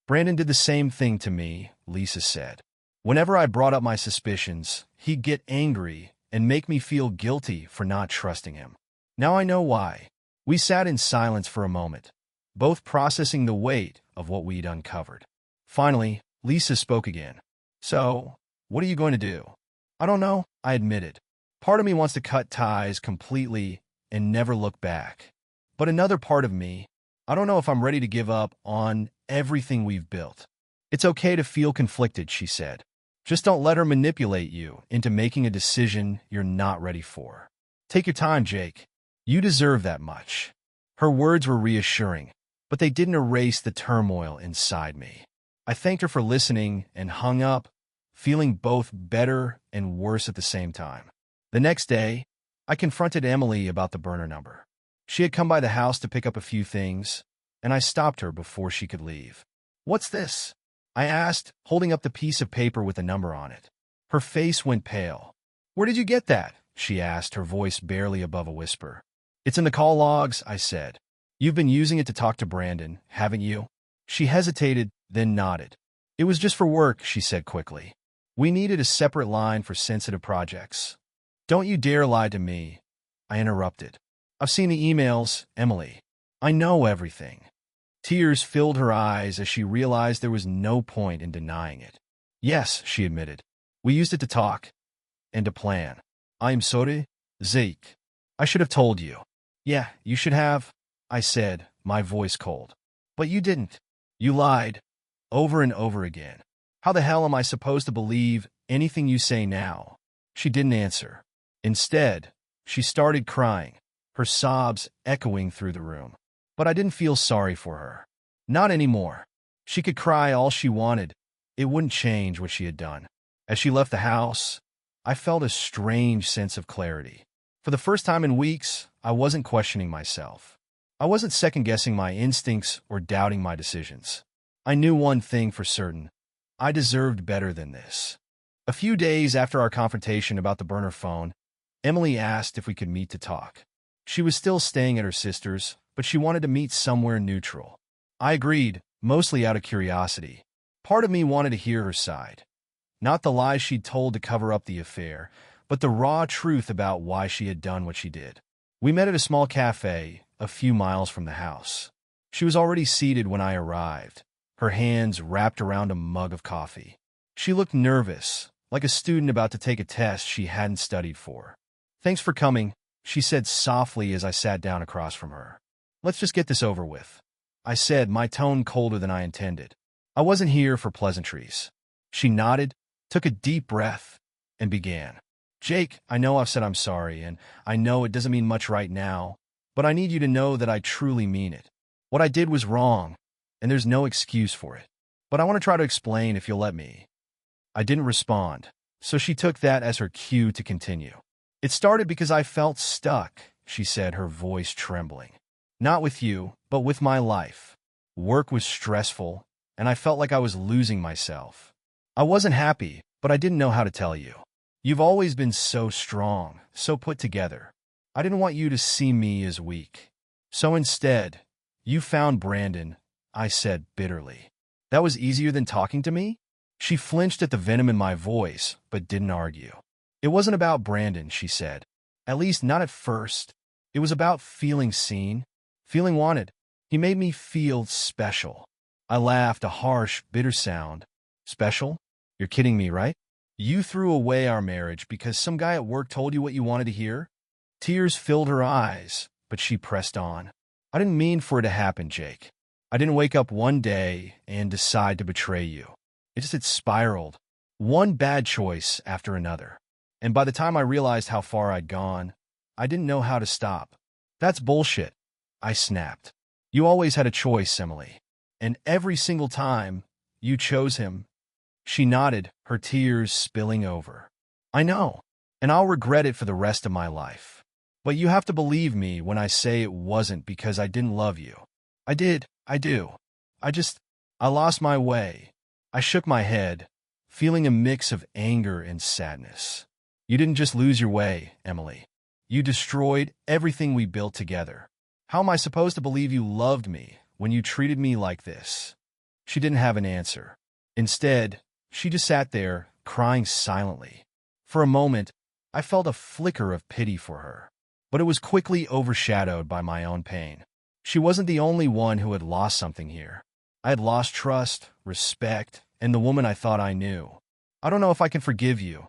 Brandon did the same thing to me, Lisa said. Whenever I brought up my suspicions, he'd get angry and make me feel guilty for not trusting him. Now I know why. We sat in silence for a moment, both processing the weight of what we'd uncovered. Finally, Lisa spoke again. So, what are you going to do? I don't know, I admitted. Part of me wants to cut ties completely and never look back. But another part of me, I don't know if I'm ready to give up on everything we've built. It's okay to feel conflicted, she said. Just don't let her manipulate you into making a decision you're not ready for. Take your time, Jake. You deserve that much. Her words were reassuring, but they didn't erase the turmoil inside me. I thanked her for listening and hung up, feeling both better and worse at the same time. The next day, I confronted Emily about the burner number. She had come by the house to pick up a few things, and I stopped her before she could leave. What's this? I asked, holding up the piece of paper with the number on it. Her face went pale. Where did you get that? She asked, her voice barely above a whisper. It's in the call logs, I said. You've been using it to talk to Brandon, haven't you? She hesitated, then nodded. It was just for work, she said quickly. We needed a separate line for sensitive projects. Don't you dare lie to me, I interrupted. I've seen the emails, Emily. I know everything. Tears filled her eyes as she realized there was no point in denying it. Yes, she admitted. We used it to talk and to plan. I'm sorry, Zeke. I should have told you. Yeah, you should have, I said, my voice cold. But you didn't. You lied. Over and over again. How the hell am I supposed to believe anything you say now? She didn't answer. Instead, she started crying, her sobs echoing through the room. But I didn't feel sorry for her. Not anymore. She could cry all she wanted. It wouldn't change what she had done. As she left the house, I felt a strange sense of clarity. For the first time in weeks, I wasn't questioning myself. I wasn't second-guessing my instincts or doubting my decisions. I knew one thing for certain. I deserved better than this. A few days after our confrontation about the burner phone, Emily asked if we could meet to talk. She was still staying at her sister's, but she wanted to meet somewhere neutral. I agreed, mostly out of curiosity. Part of me wanted to hear her side. Not the lies she'd told to cover up the affair, but the raw truth about why she had done what she did. We met at a small cafe, a few miles from the house. She was already seated when I arrived, her hands wrapped around a mug of coffee. She looked nervous, like a student about to take a test she hadn't studied for. Thanks for coming, she said softly as I sat down across from her. Let's just get this over with, I said, my tone colder than I intended. I wasn't here for pleasantries. She nodded, took a deep breath, and began. Jake, I know I've said I'm sorry, and I know it doesn't mean much right now, but I need you to know that I truly mean it. What I did was wrong, and there's no excuse for it. But I want to try to explain if you'll let me. I didn't respond, so she took that as her cue to continue. It started because I felt stuck, she said, her voice trembling. Not with you, but with my life. Work was stressful, and I felt like I was losing myself. I wasn't happy, but I didn't know how to tell you. You've always been so strong, so put together. I didn't want you to see me as weak. So instead, you found Brandon, I said bitterly. That was easier than talking to me? She flinched at the venom in my voice, but didn't argue. It wasn't about Brandon, she said. At least not at first. It was about feeling seen, feeling wanted. He made me feel special. I laughed, a harsh, bitter sound. Special? You're kidding me, right? You threw away our marriage because some guy at work told you what you wanted to hear? Tears filled her eyes, but she pressed on. I didn't mean for it to happen, Jake. I didn't wake up one day and decide to betray you. It spiraled, one bad choice after another. And by the time I realized how far I'd gone, I didn't know how to stop. That's bullshit, I snapped. You always had a choice, Emily. And every single time, you chose him. She nodded, her tears spilling over. I know, and I'll regret it for the rest of my life. But you have to believe me when I say it wasn't because I didn't love you. I did, I do. I lost my way. I shook my head, feeling a mix of anger and sadness. You didn't just lose your way, Emily. You destroyed everything we built together. How am I supposed to believe you loved me when you treated me like this? She didn't have an answer. Instead, she just sat there, crying silently. For a moment, I felt a flicker of pity for her, but it was quickly overshadowed by my own pain. She wasn't the only one who had lost something here. I had lost trust, respect, and the woman I thought I knew. I don't know if I can forgive you,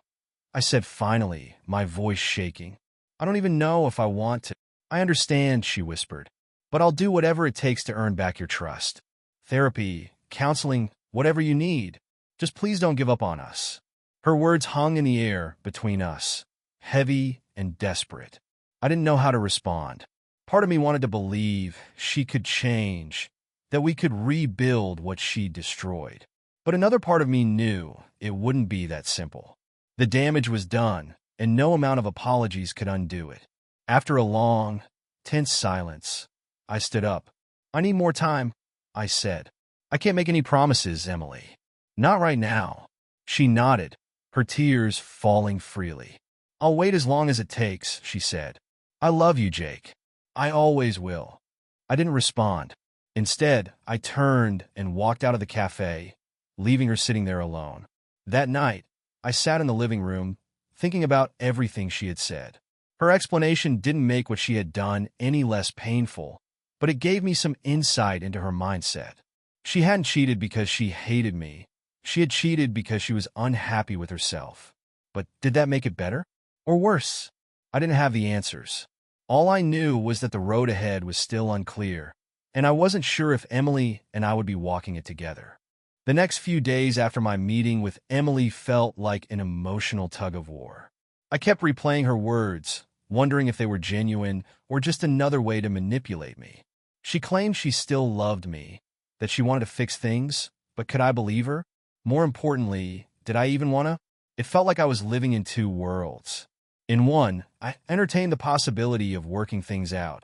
I said finally, my voice shaking. I don't even know if I want to. I understand, she whispered, but I'll do whatever it takes to earn back your trust. Therapy, counseling, whatever you need. Just please don't give up on us. Her words hung in the air between us, heavy and desperate. I didn't know how to respond. Part of me wanted to believe she could change, that we could rebuild what she destroyed. But another part of me knew it wouldn't be that simple. The damage was done, and no amount of apologies could undo it. After a long, tense silence, I stood up. I need more time, I said. I can't make any promises, Emily. Not right now. She nodded, her tears falling freely. I'll wait as long as it takes, she said. I love you, Jake. I always will. I didn't respond. Instead, I turned and walked out of the cafe, leaving her sitting there alone. That night, I sat in the living room, thinking about everything she had said. Her explanation didn't make what she had done any less painful, but it gave me some insight into her mindset. She hadn't cheated because she hated me. She had cheated because she was unhappy with herself. But did that make it better? Or worse? I didn't have the answers. All I knew was that the road ahead was still unclear, and I wasn't sure if Emily and I would be walking it together. The next few days after my meeting with Emily felt like an emotional tug-of-war. I kept replaying her words, wondering if they were genuine or just another way to manipulate me. She claimed she still loved me, that she wanted to fix things, but could I believe her? More importantly, did I even want to? It felt like I was living in two worlds. In one, I entertained the possibility of working things out,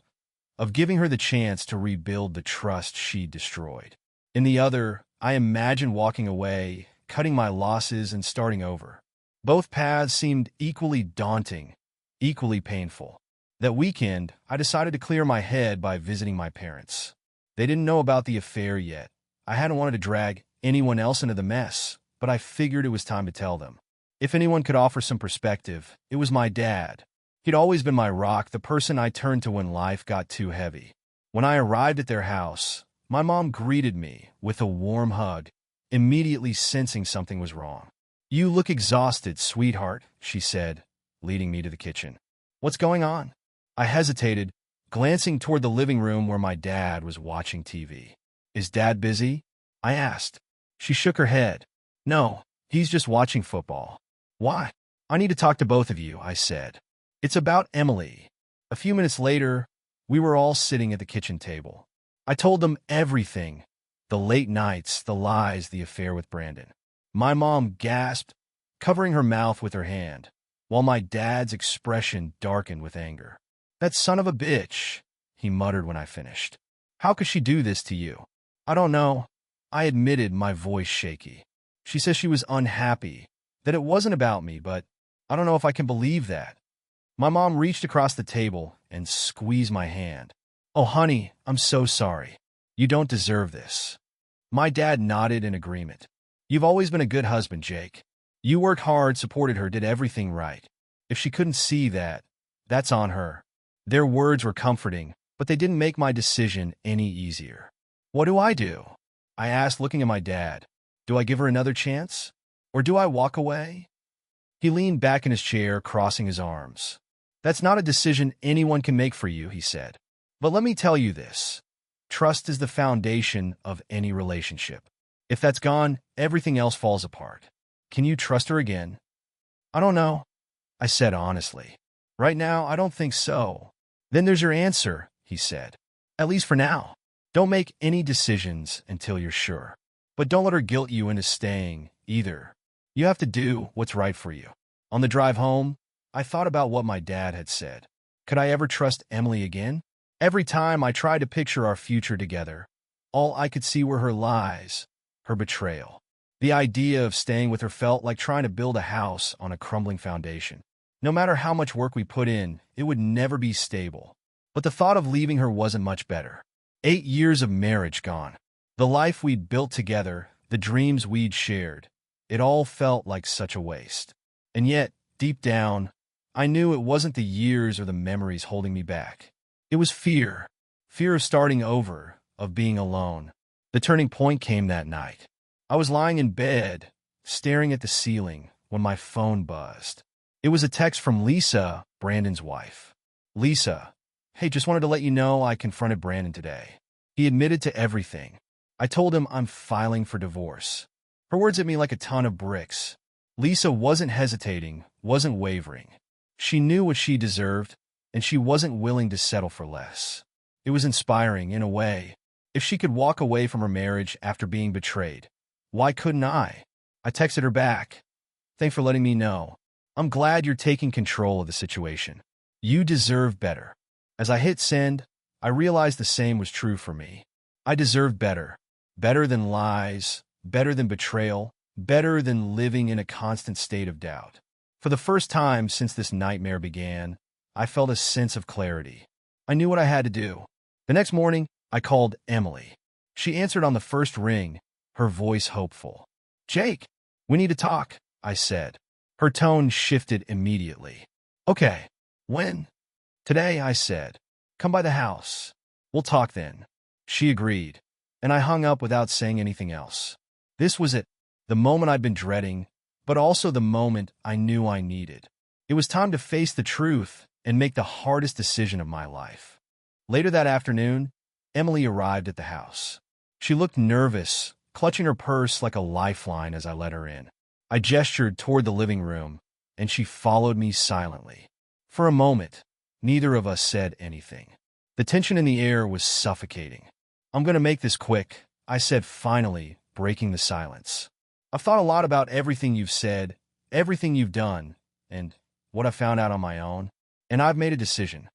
of giving her the chance to rebuild the trust she'd destroyed. In the other, I imagined walking away, cutting my losses, and starting over. Both paths seemed equally daunting, equally painful. That weekend, I decided to clear my head by visiting my parents. They didn't know about the affair yet. I hadn't wanted to drag anyone else into the mess, but I figured it was time to tell them. If anyone could offer some perspective, it was my dad. He'd always been my rock, the person I turned to when life got too heavy. When I arrived at their house, my mom greeted me with a warm hug, immediately sensing something was wrong. "You look exhausted, sweetheart," she said, leading me to the kitchen. "What's going on?" I hesitated, glancing toward the living room where my dad was watching TV. "Is Dad busy?" I asked. She shook her head. "No, he's just watching football." "Why?" "I need to talk to both of you," I said. "It's about Emily." A few minutes later, we were all sitting at the kitchen table. I told them everything, the late nights, the lies, the affair with Brandon. My mom gasped, covering her mouth with her hand, while my dad's expression darkened with anger. "That son of a bitch," he muttered when I finished. "How could she do this to you?" "I don't know," I admitted, my voice shaky. "She says she was unhappy, that it wasn't about me, but I don't know if I can believe that." My mom reached across the table and squeezed my hand. "Oh, honey, I'm so sorry. You don't deserve this." My dad nodded in agreement. "You've always been a good husband, Jake. You worked hard, supported her, did everything right. If she couldn't see that, that's on her." Their words were comforting, but they didn't make my decision any easier. "What do I do?" I asked, looking at my dad. "Do I give her another chance? Or do I walk away?" He leaned back in his chair, crossing his arms. "That's not a decision anyone can make for you," he said. "But let me tell you this. Trust is the foundation of any relationship. If that's gone, everything else falls apart. Can you trust her again?" "I don't know," I said honestly. "Right now, I don't think so." "Then there's your answer," he said. "At least for now. Don't make any decisions until you're sure. But don't let her guilt you into staying, either. You have to do what's right for you." On the drive home, I thought about what my dad had said. Could I ever trust Emily again? Every time I tried to picture our future together, all I could see were her lies, her betrayal. The idea of staying with her felt like trying to build a house on a crumbling foundation. No matter how much work we put in, it would never be stable. But the thought of leaving her wasn't much better. 8 years of marriage gone. The life we'd built together, the dreams we'd shared, it all felt like such a waste. And yet, deep down, I knew it wasn't the years or the memories holding me back. It was fear. Fear of starting over, of being alone. The turning point came that night. I was lying in bed, staring at the ceiling, when my phone buzzed. It was a text from Lisa, Brandon's wife. "Lisa, hey, just wanted to let you know I confronted Brandon today. He admitted to everything. I told him I'm filing for divorce." Her words hit me like a ton of bricks. Lisa wasn't hesitating, wasn't wavering. She knew what she deserved, and she wasn't willing to settle for less. It was inspiring, in a way. If she could walk away from her marriage after being betrayed, why couldn't I? I texted her back. "Thanks for letting me know. I'm glad you're taking control of the situation. You deserve better." As I hit send, I realized the same was true for me. I deserved better. Better than lies, better than betrayal, better than living in a constant state of doubt. For the first time since this nightmare began, I felt a sense of clarity. I knew what I had to do. The next morning, I called Emily. She answered on the first ring, her voice hopeful. "Jake, we need to talk," I said. Her tone shifted immediately. "Okay, When? Today, I said. Come by the house. We'll talk then. She agreed, and I hung up without saying anything else. This was it, the moment I'd been dreading, but also the moment I knew I needed. It was time to face the truth and make the hardest decision of my life. Later that afternoon, Emily arrived at the house. She looked nervous, clutching her purse like a lifeline as I let her in. I gestured toward the living room, and she followed me silently. For a moment, neither of us said anything. The tension in the air was suffocating. I'm going to make this quick, I said finally, breaking the silence. I've thought a lot about everything you've said, everything you've done, and what I found out on my own, and I've made a decision.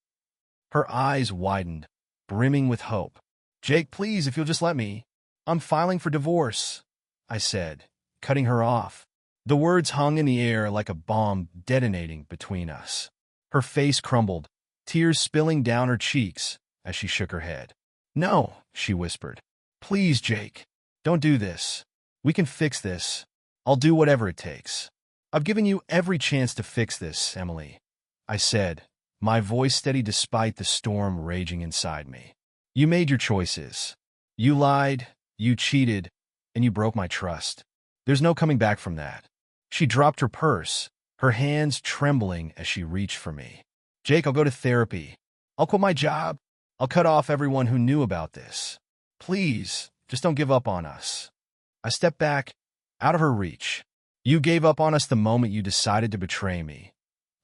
Her eyes widened, brimming with hope. Jake, please, if you'll just let me. I'm filing for divorce, I said, cutting her off. The words hung in the air like a bomb detonating between us. Her face crumbled, tears spilling down her cheeks as she shook her head. No, she whispered. Please, Jake, don't do this. We can fix this. I'll do whatever it takes. I've given you every chance to fix this, Emily, I said, my voice steady despite the storm raging inside me. You made your choices. You lied, you cheated, and you broke my trust. There's no coming back from that. She dropped her purse, her hands trembling as she reached for me. Jake, I'll go to therapy. I'll quit my job. I'll cut off everyone who knew about this. Please, just don't give up on us. I stepped back, out of her reach. You gave up on us the moment you decided to betray me,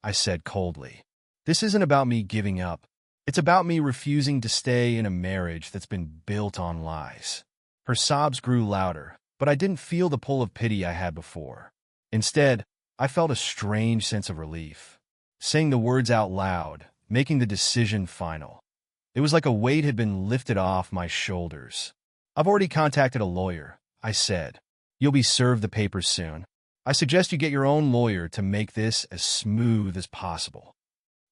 I said coldly. This isn't about me giving up. It's about me refusing to stay in a marriage that's been built on lies. Her sobs grew louder, but I didn't feel the pull of pity I had before. Instead, I felt a strange sense of relief. Saying the words out loud, making the decision final. It was like a weight had been lifted off my shoulders. I've already contacted a lawyer, I said. You'll be served the papers soon. I suggest you get your own lawyer to make this as smooth as possible.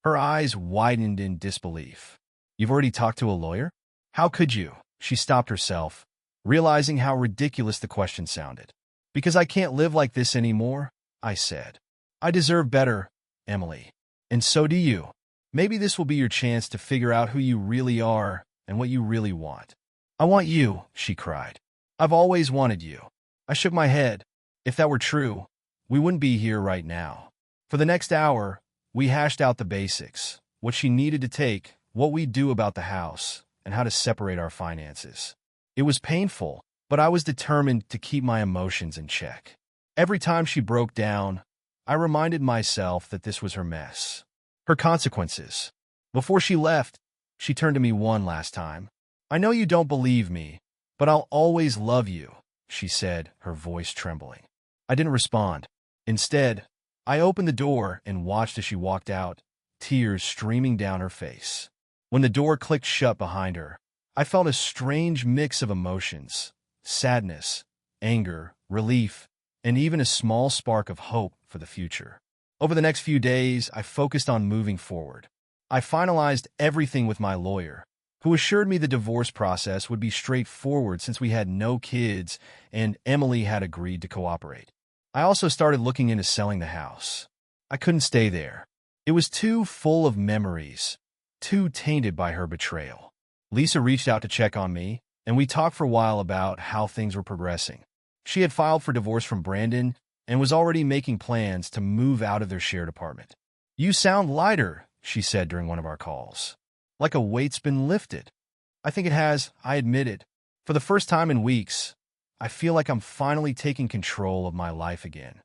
Her eyes widened in disbelief. You've already talked to a lawyer? How could you? She stopped herself, realizing how ridiculous the question sounded. Because I can't live like this anymore, I said. I deserve better, Emily. And so do you. Maybe this will be your chance to figure out who you really are and what you really want. I want you, she cried. I've always wanted you. I shook my head. If that were true, we wouldn't be here right now. For the next hour, we hashed out the basics, what she needed to take, what we'd do about the house, and how to separate our finances. It was painful, but I was determined to keep my emotions in check. Every time she broke down, I reminded myself that this was her mess, her consequences. Before she left, she turned to me one last time. I know you don't believe me, but I'll always love you, she said, her voice trembling. I didn't respond. Instead, I opened the door and watched as she walked out, tears streaming down her face. When the door clicked shut behind her, I felt a strange mix of emotions, sadness, anger, relief, and even a small spark of hope for the future. Over the next few days, I focused on moving forward. I finalized everything with my lawyer, who assured me the divorce process would be straightforward since we had no kids and Emily had agreed to cooperate. I also started looking into selling the house. I couldn't stay there. It was too full of memories, too tainted by her betrayal. Lisa reached out to check on me, and we talked for a while about how things were progressing. She had filed for divorce from Brandon and was already making plans to move out of their shared apartment. You sound lighter, she said during one of our calls. Like a weight's been lifted. I think it has, I admitted. For the first time in weeks, I feel like I'm finally taking control of my life again.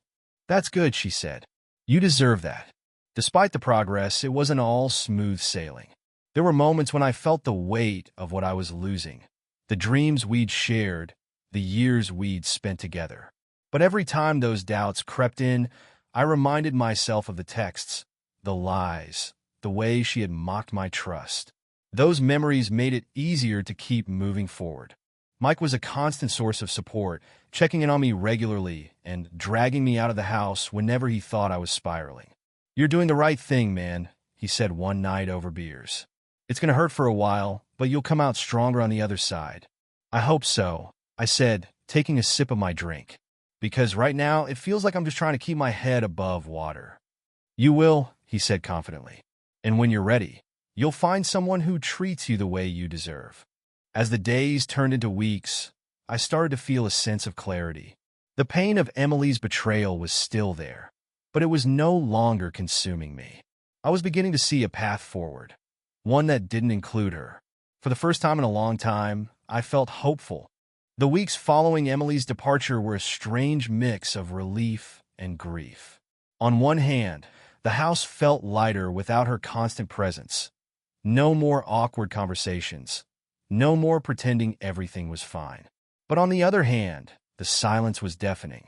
That's good, she said. You deserve that. Despite the progress, it wasn't all smooth sailing. There were moments when I felt the weight of what I was losing, the dreams we'd shared, the years we'd spent together. But every time those doubts crept in, I reminded myself of the texts, the lies, the way she had mocked my trust. Those memories made it easier to keep moving forward. Mike was a constant source of support, checking in on me regularly and dragging me out of the house whenever he thought I was spiraling. You're doing the right thing, man, he said one night over beers. It's going to hurt for a while, but you'll come out stronger on the other side. I hope so, I said, taking a sip of my drink. Because right now, it feels like I'm just trying to keep my head above water. You will, he said confidently. And when you're ready, you'll find someone who treats you the way you deserve. As the days turned into weeks, I started to feel a sense of clarity. The pain of Emily's betrayal was still there, but it was no longer consuming me. I was beginning to see a path forward, one that didn't include her. For the first time in a long time, I felt hopeful. The weeks following Emily's departure were a strange mix of relief and grief. On one hand, the house felt lighter without her constant presence. No more awkward conversations. No more pretending everything was fine. But on the other hand, the silence was deafening.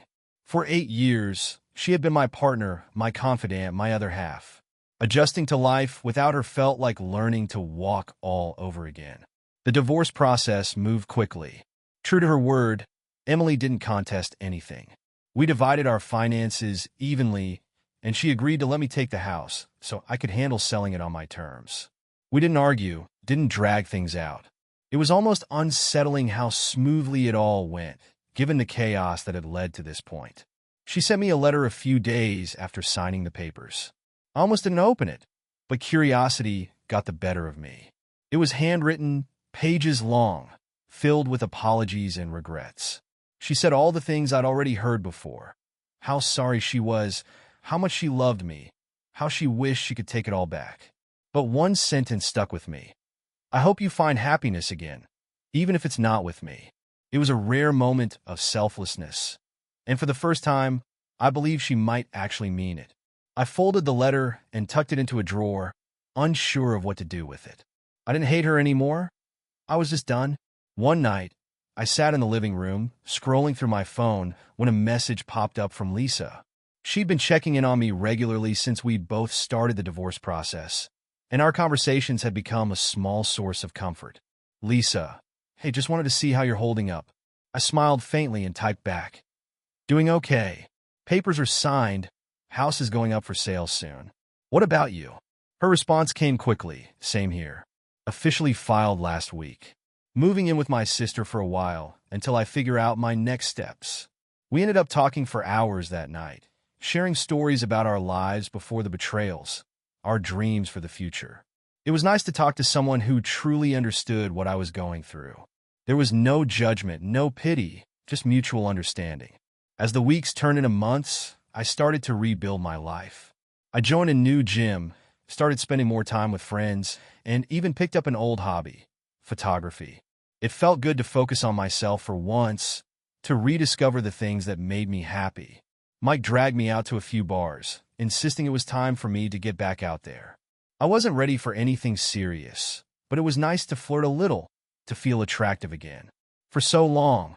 For 8 years, she had been my partner, my confidant, my other half. Adjusting to life without her felt like learning to walk all over again. The divorce process moved quickly. True to her word, Emily didn't contest anything. We divided our finances evenly, and she agreed to let me take the house so I could handle selling it on my terms. We didn't argue, didn't drag things out. It was almost unsettling how smoothly it all went, given the chaos that had led to this point. She sent me a letter a few days after signing the papers. I almost didn't open it, but curiosity got the better of me. It was handwritten, pages long, filled with apologies and regrets. She said all the things I'd already heard before. How sorry she was, how much she loved me, how she wished she could take it all back. But one sentence stuck with me. I hope you find happiness again, even if it's not with me. It was a rare moment of selflessness, and for the first time, I believed she might actually mean it. I folded the letter and tucked it into a drawer, unsure of what to do with it. I didn't hate her anymore. I was just done. One night, I sat in the living room, scrolling through my phone, when a message popped up from Lisa. She'd been checking in on me regularly since we'd both started the divorce process, and our conversations had become a small source of comfort. Lisa, hey, just wanted to see how you're holding up. I smiled faintly and typed back. Doing okay. Papers are signed. House is going up for sale soon. What about you? Her response came quickly. Same here. Officially filed last week. Moving in with my sister for a while until I figure out my next steps. We ended up talking for hours that night, sharing stories about our lives before the betrayals, our dreams for the future. It was nice to talk to someone who truly understood what I was going through. There was no judgment, no pity, just mutual understanding. As the weeks turned into months, I started to rebuild my life. I joined a new gym, started spending more time with friends, and even picked up an old hobby, photography. It felt good to focus on myself for once, to rediscover the things that made me happy. Mike dragged me out to a few bars, insisting it was time for me to get back out there. I wasn't ready for anything serious, but it was nice to flirt a little, to feel attractive again. For so long,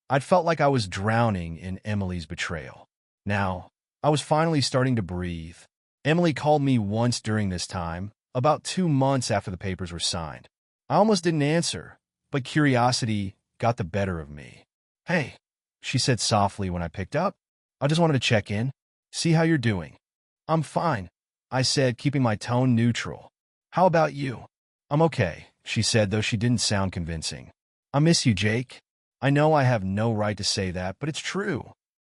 I'd felt like I was drowning in Emily's betrayal. Now, I was finally starting to breathe. Emily called me once during this time, about 2 months after the papers were signed. I almost didn't answer, but curiosity got the better of me. Hey, she said softly when I picked up. I just wanted to check in, see how you're doing. I'm fine, I said, keeping my tone neutral. How about you? I'm okay, she said, though she didn't sound convincing. I miss you, Jake. I know I have no right to say that, but it's true.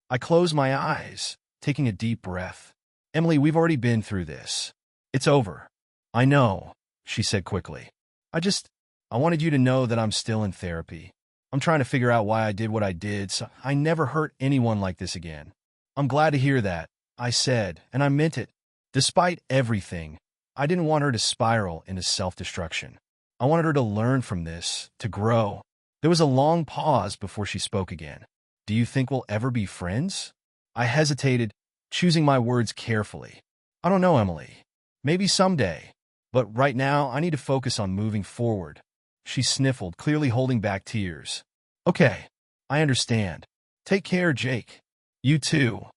I closed my eyes, taking a deep breath. Emily, we've already been through this. It's over. I know, she said quickly. I wanted you to know that I'm still in therapy. I'm trying to figure out why I did what I did, so I never hurt anyone like this again. I'm glad to hear that, I said, and I meant it. Despite everything, I didn't want her to spiral into self-destruction. I wanted her to learn from this, to grow. There was a long pause before she spoke again. Do you think we'll ever be friends? I hesitated, choosing my words carefully. I don't know, Emily. Maybe someday. But right now, I need to focus on moving forward. She sniffled, clearly holding back tears. Okay, I understand. Take care, Jake. You too,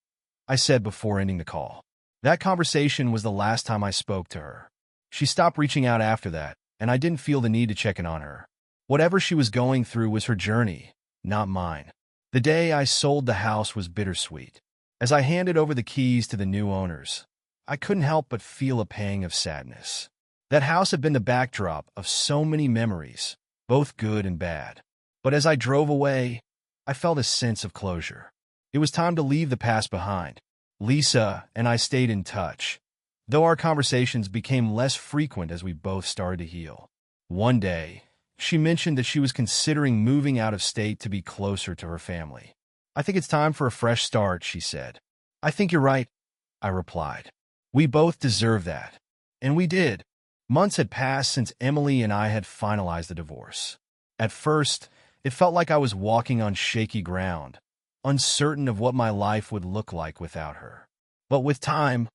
I said before ending the call. That conversation was the last time I spoke to her. She stopped reaching out after that, and I didn't feel the need to check in on her. Whatever she was going through was her journey, not mine. The day I sold the house was bittersweet. As I handed over the keys to the new owners, I couldn't help but feel a pang of sadness. That house had been the backdrop of so many memories, both good and bad. But as I drove away, I felt a sense of closure. It was time to leave the past behind. Lisa and I stayed in touch, though our conversations became less frequent as we both started to heal. One day, she mentioned that she was considering moving out of state to be closer to her family. "I think it's time for a fresh start," she said. "I think you're right," I replied. "We both deserve that." And we did. Months had passed since Emily and I had finalized the divorce. At first, it felt like I was walking on shaky ground, uncertain of what my life would look like without her. But with time,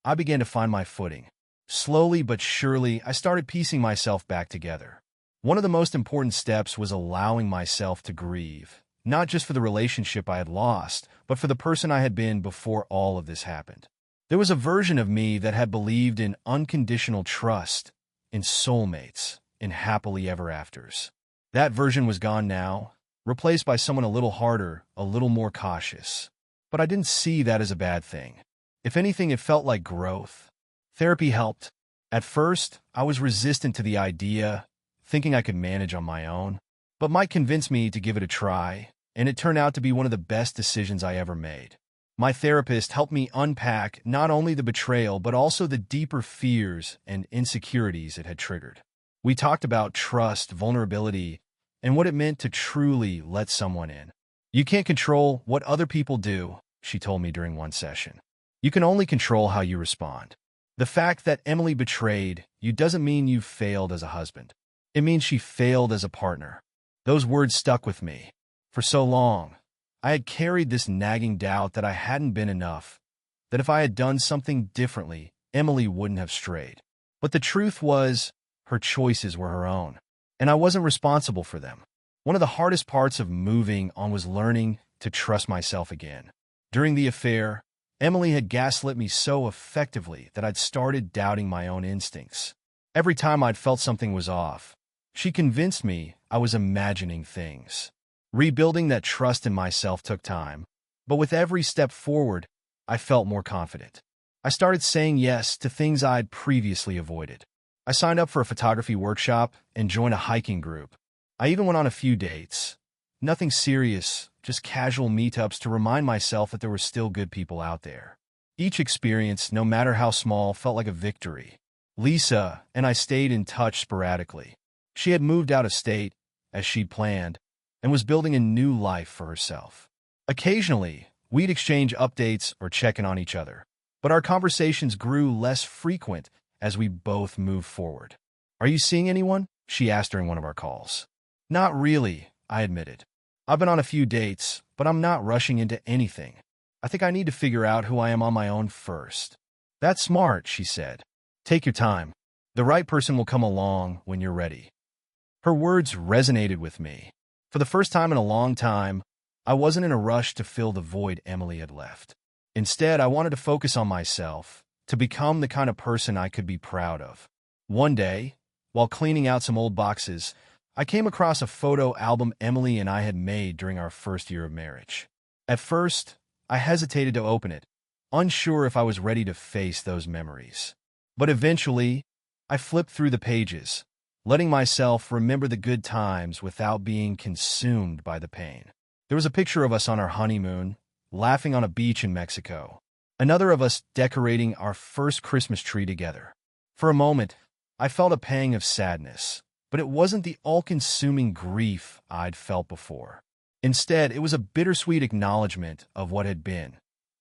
I began to find my footing. Slowly but surely, I started piecing myself back together. One of the most important steps was allowing myself to grieve, not just for the relationship I had lost, but for the person I had been before all of this happened. There was a version of me that had believed in unconditional trust, in soulmates, in happily ever afters. That version was gone now, replaced by someone a little harder, a little more cautious. But I didn't see that as a bad thing. If anything, it felt like growth. Therapy helped. At first, I was resistant to the idea, thinking I could manage on my own. But Mike convinced me to give it a try, and it turned out to be one of the best decisions I ever made. My therapist helped me unpack not only the betrayal, but also the deeper fears and insecurities it had triggered. We talked about trust, vulnerability, and what it meant to truly let someone in. "You can't control what other people do," she told me during one session. "You can only control how you respond." The fact that Emily betrayed you doesn't mean you failed as a husband. It means she failed as a partner. Those words stuck with me. For so long, I had carried this nagging doubt that I hadn't been enough, that if I had done something differently, Emily wouldn't have strayed. But the truth was, her choices were her own, and I wasn't responsible for them. One of the hardest parts of moving on was learning to trust myself again. During the affair, Emily had gaslit me so effectively that I'd started doubting my own instincts. Every time I'd felt something was off, she convinced me I was imagining things. Rebuilding that trust in myself took time, but with every step forward, I felt more confident. I started saying yes to things I'd previously avoided. I signed up for a photography workshop and joined a hiking group. I even went on a few dates. Nothing serious, just casual meetups to remind myself that there were still good people out there. Each experience, no matter how small, felt like a victory. Lisa and I stayed in touch sporadically. She had moved out of state, as she'd planned, and was building a new life for herself. Occasionally, we'd exchange updates or check in on each other, but our conversations grew less frequent as we both moved forward. "Are you seeing anyone?" she asked during one of our calls. "Not really," I admitted. "I've been on a few dates, but I'm not rushing into anything. I think I need to figure out who I am on my own first." "That's smart," she said. "Take your time. The right person will come along when you're ready." Her words resonated with me. For the first time in a long time, I wasn't in a rush to fill the void Emily had left. Instead, I wanted to focus on myself, to become the kind of person I could be proud of. One day, while cleaning out some old boxes, I came across a photo album Emily and I had made during our first year of marriage. At first, I hesitated to open it, unsure if I was ready to face those memories. But eventually, I flipped through the pages, letting myself remember the good times without being consumed by the pain. There was a picture of us on our honeymoon, laughing on a beach in Mexico. Another of us decorating our first Christmas tree together. For a moment, I felt a pang of sadness, but it wasn't the all-consuming grief I'd felt before. Instead, it was a bittersweet acknowledgement of what had been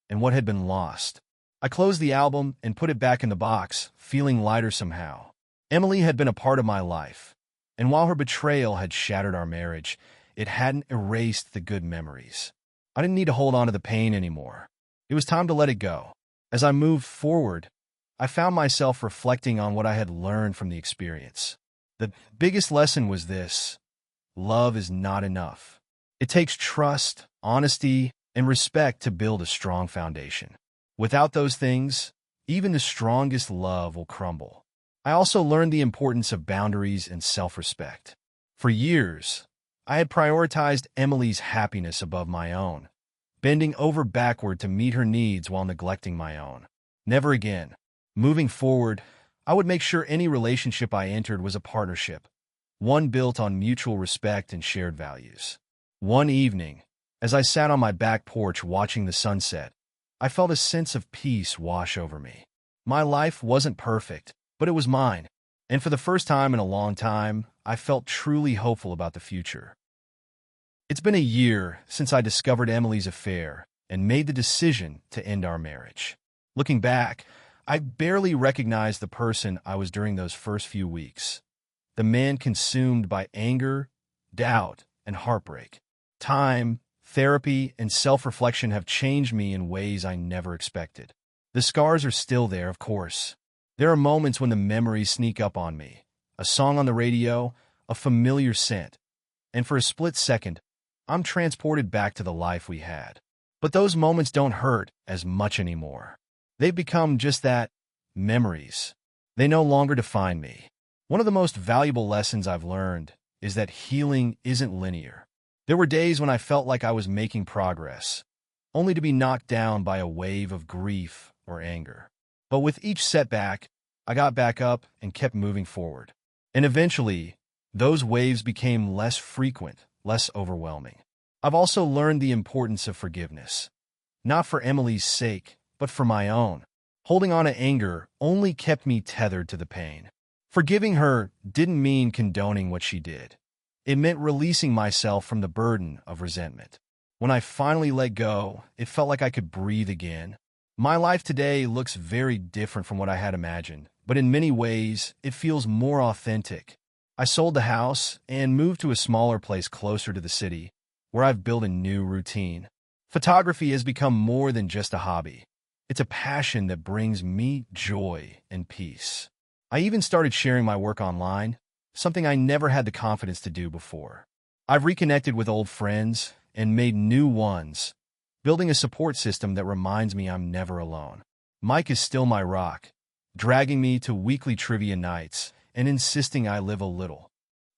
and what had been lost. I closed the album and put it back in the box, feeling lighter somehow. Emily had been a part of my life, and while her betrayal had shattered our marriage, it hadn't erased the good memories. I didn't need to hold on to the pain anymore. It was time to let it go. As I moved forward, I found myself reflecting on what I had learned from the experience. The biggest lesson was this: love is not enough. It takes trust, honesty, and respect to build a strong foundation. Without those things, even the strongest love will crumble. I also learned the importance of boundaries and self-respect. For years, I had prioritized Emily's happiness above my own, bending over backward to meet her needs while neglecting my own. Never again. Moving forward, I would make sure any relationship I entered was a partnership, one built on mutual respect and shared values. One evening, as I sat on my back porch watching the sunset, I felt a sense of peace wash over me. My life wasn't perfect, but it was mine. And for the first time in a long time, I felt truly hopeful about the future. It's been a year since I discovered Emily's affair and made the decision to end our marriage. Looking back, I barely recognized the person I was during those first few weeks. The man consumed by anger, doubt, and heartbreak. Time, therapy, and self-reflection have changed me in ways I never expected. The scars are still there, of course. There are moments when the memories sneak up on me. A song on the radio, a familiar scent. And for a split second, I'm transported back to the life we had. But those moments don't hurt as much anymore. They've become just that, memories. They no longer define me. One of the most valuable lessons I've learned is that healing isn't linear. There were days when I felt like I was making progress, only to be knocked down by a wave of grief or anger. But with each setback, I got back up and kept moving forward. And eventually, those waves became less frequent, less overwhelming. I've also learned the importance of forgiveness. Not for Emily's sake, but for my own. Holding on to anger only kept me tethered to the pain. Forgiving her didn't mean condoning what she did. It meant releasing myself from the burden of resentment. When I finally let go, it felt like I could breathe again. My life today looks very different from what I had imagined, but in many ways, it feels more authentic. I sold the house and moved to a smaller place closer to the city, where I've built a new routine. Photography has become more than just a hobby. It's a passion that brings me joy and peace. I even started sharing my work online, something I never had the confidence to do before. I've reconnected with old friends and made new ones, building a support system that reminds me I'm never alone. Mike is still my rock, dragging me to weekly trivia nights and insisting I live a little.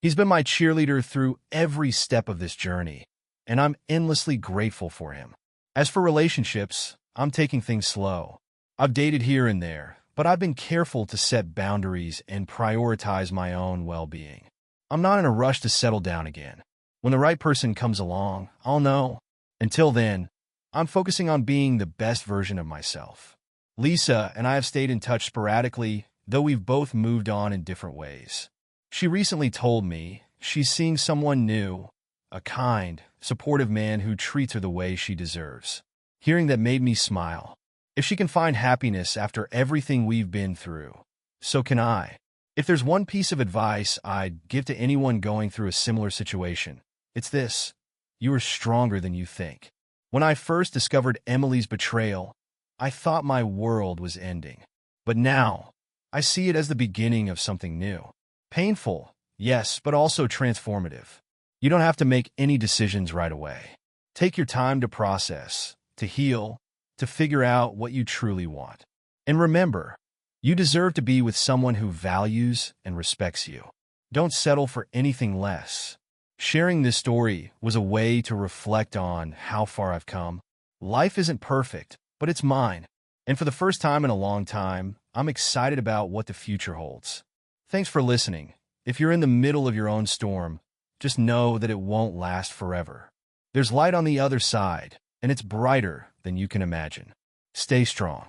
He's been my cheerleader through every step of this journey, and I'm endlessly grateful for him. As for relationships, I'm taking things slow. I've dated here and there, but I've been careful to set boundaries and prioritize my own well-being. I'm not in a rush to settle down again. When the right person comes along, I'll know. Until then, I'm focusing on being the best version of myself. Lisa and I have stayed in touch sporadically, though we've both moved on in different ways. She recently told me she's seeing someone new, a kind, supportive man who treats her the way she deserves. Hearing that made me smile. If she can find happiness after everything we've been through, so can I. If there's one piece of advice I'd give to anyone going through a similar situation, it's this: you are stronger than you think. When I first discovered Emily's betrayal, I thought my world was ending. But now, I see it as the beginning of something new. Painful, yes, but also transformative. You don't have to make any decisions right away. Take your time to process, to heal, to figure out what you truly want. And remember, you deserve to be with someone who values and respects you. Don't settle for anything less. Sharing this story was a way to reflect on how far I've come. Life isn't perfect, but it's mine. And for the first time in a long time, I'm excited about what the future holds. Thanks for listening. If you're in the middle of your own storm, just know that it won't last forever. There's light on the other side, and it's brighter than you can imagine. Stay strong.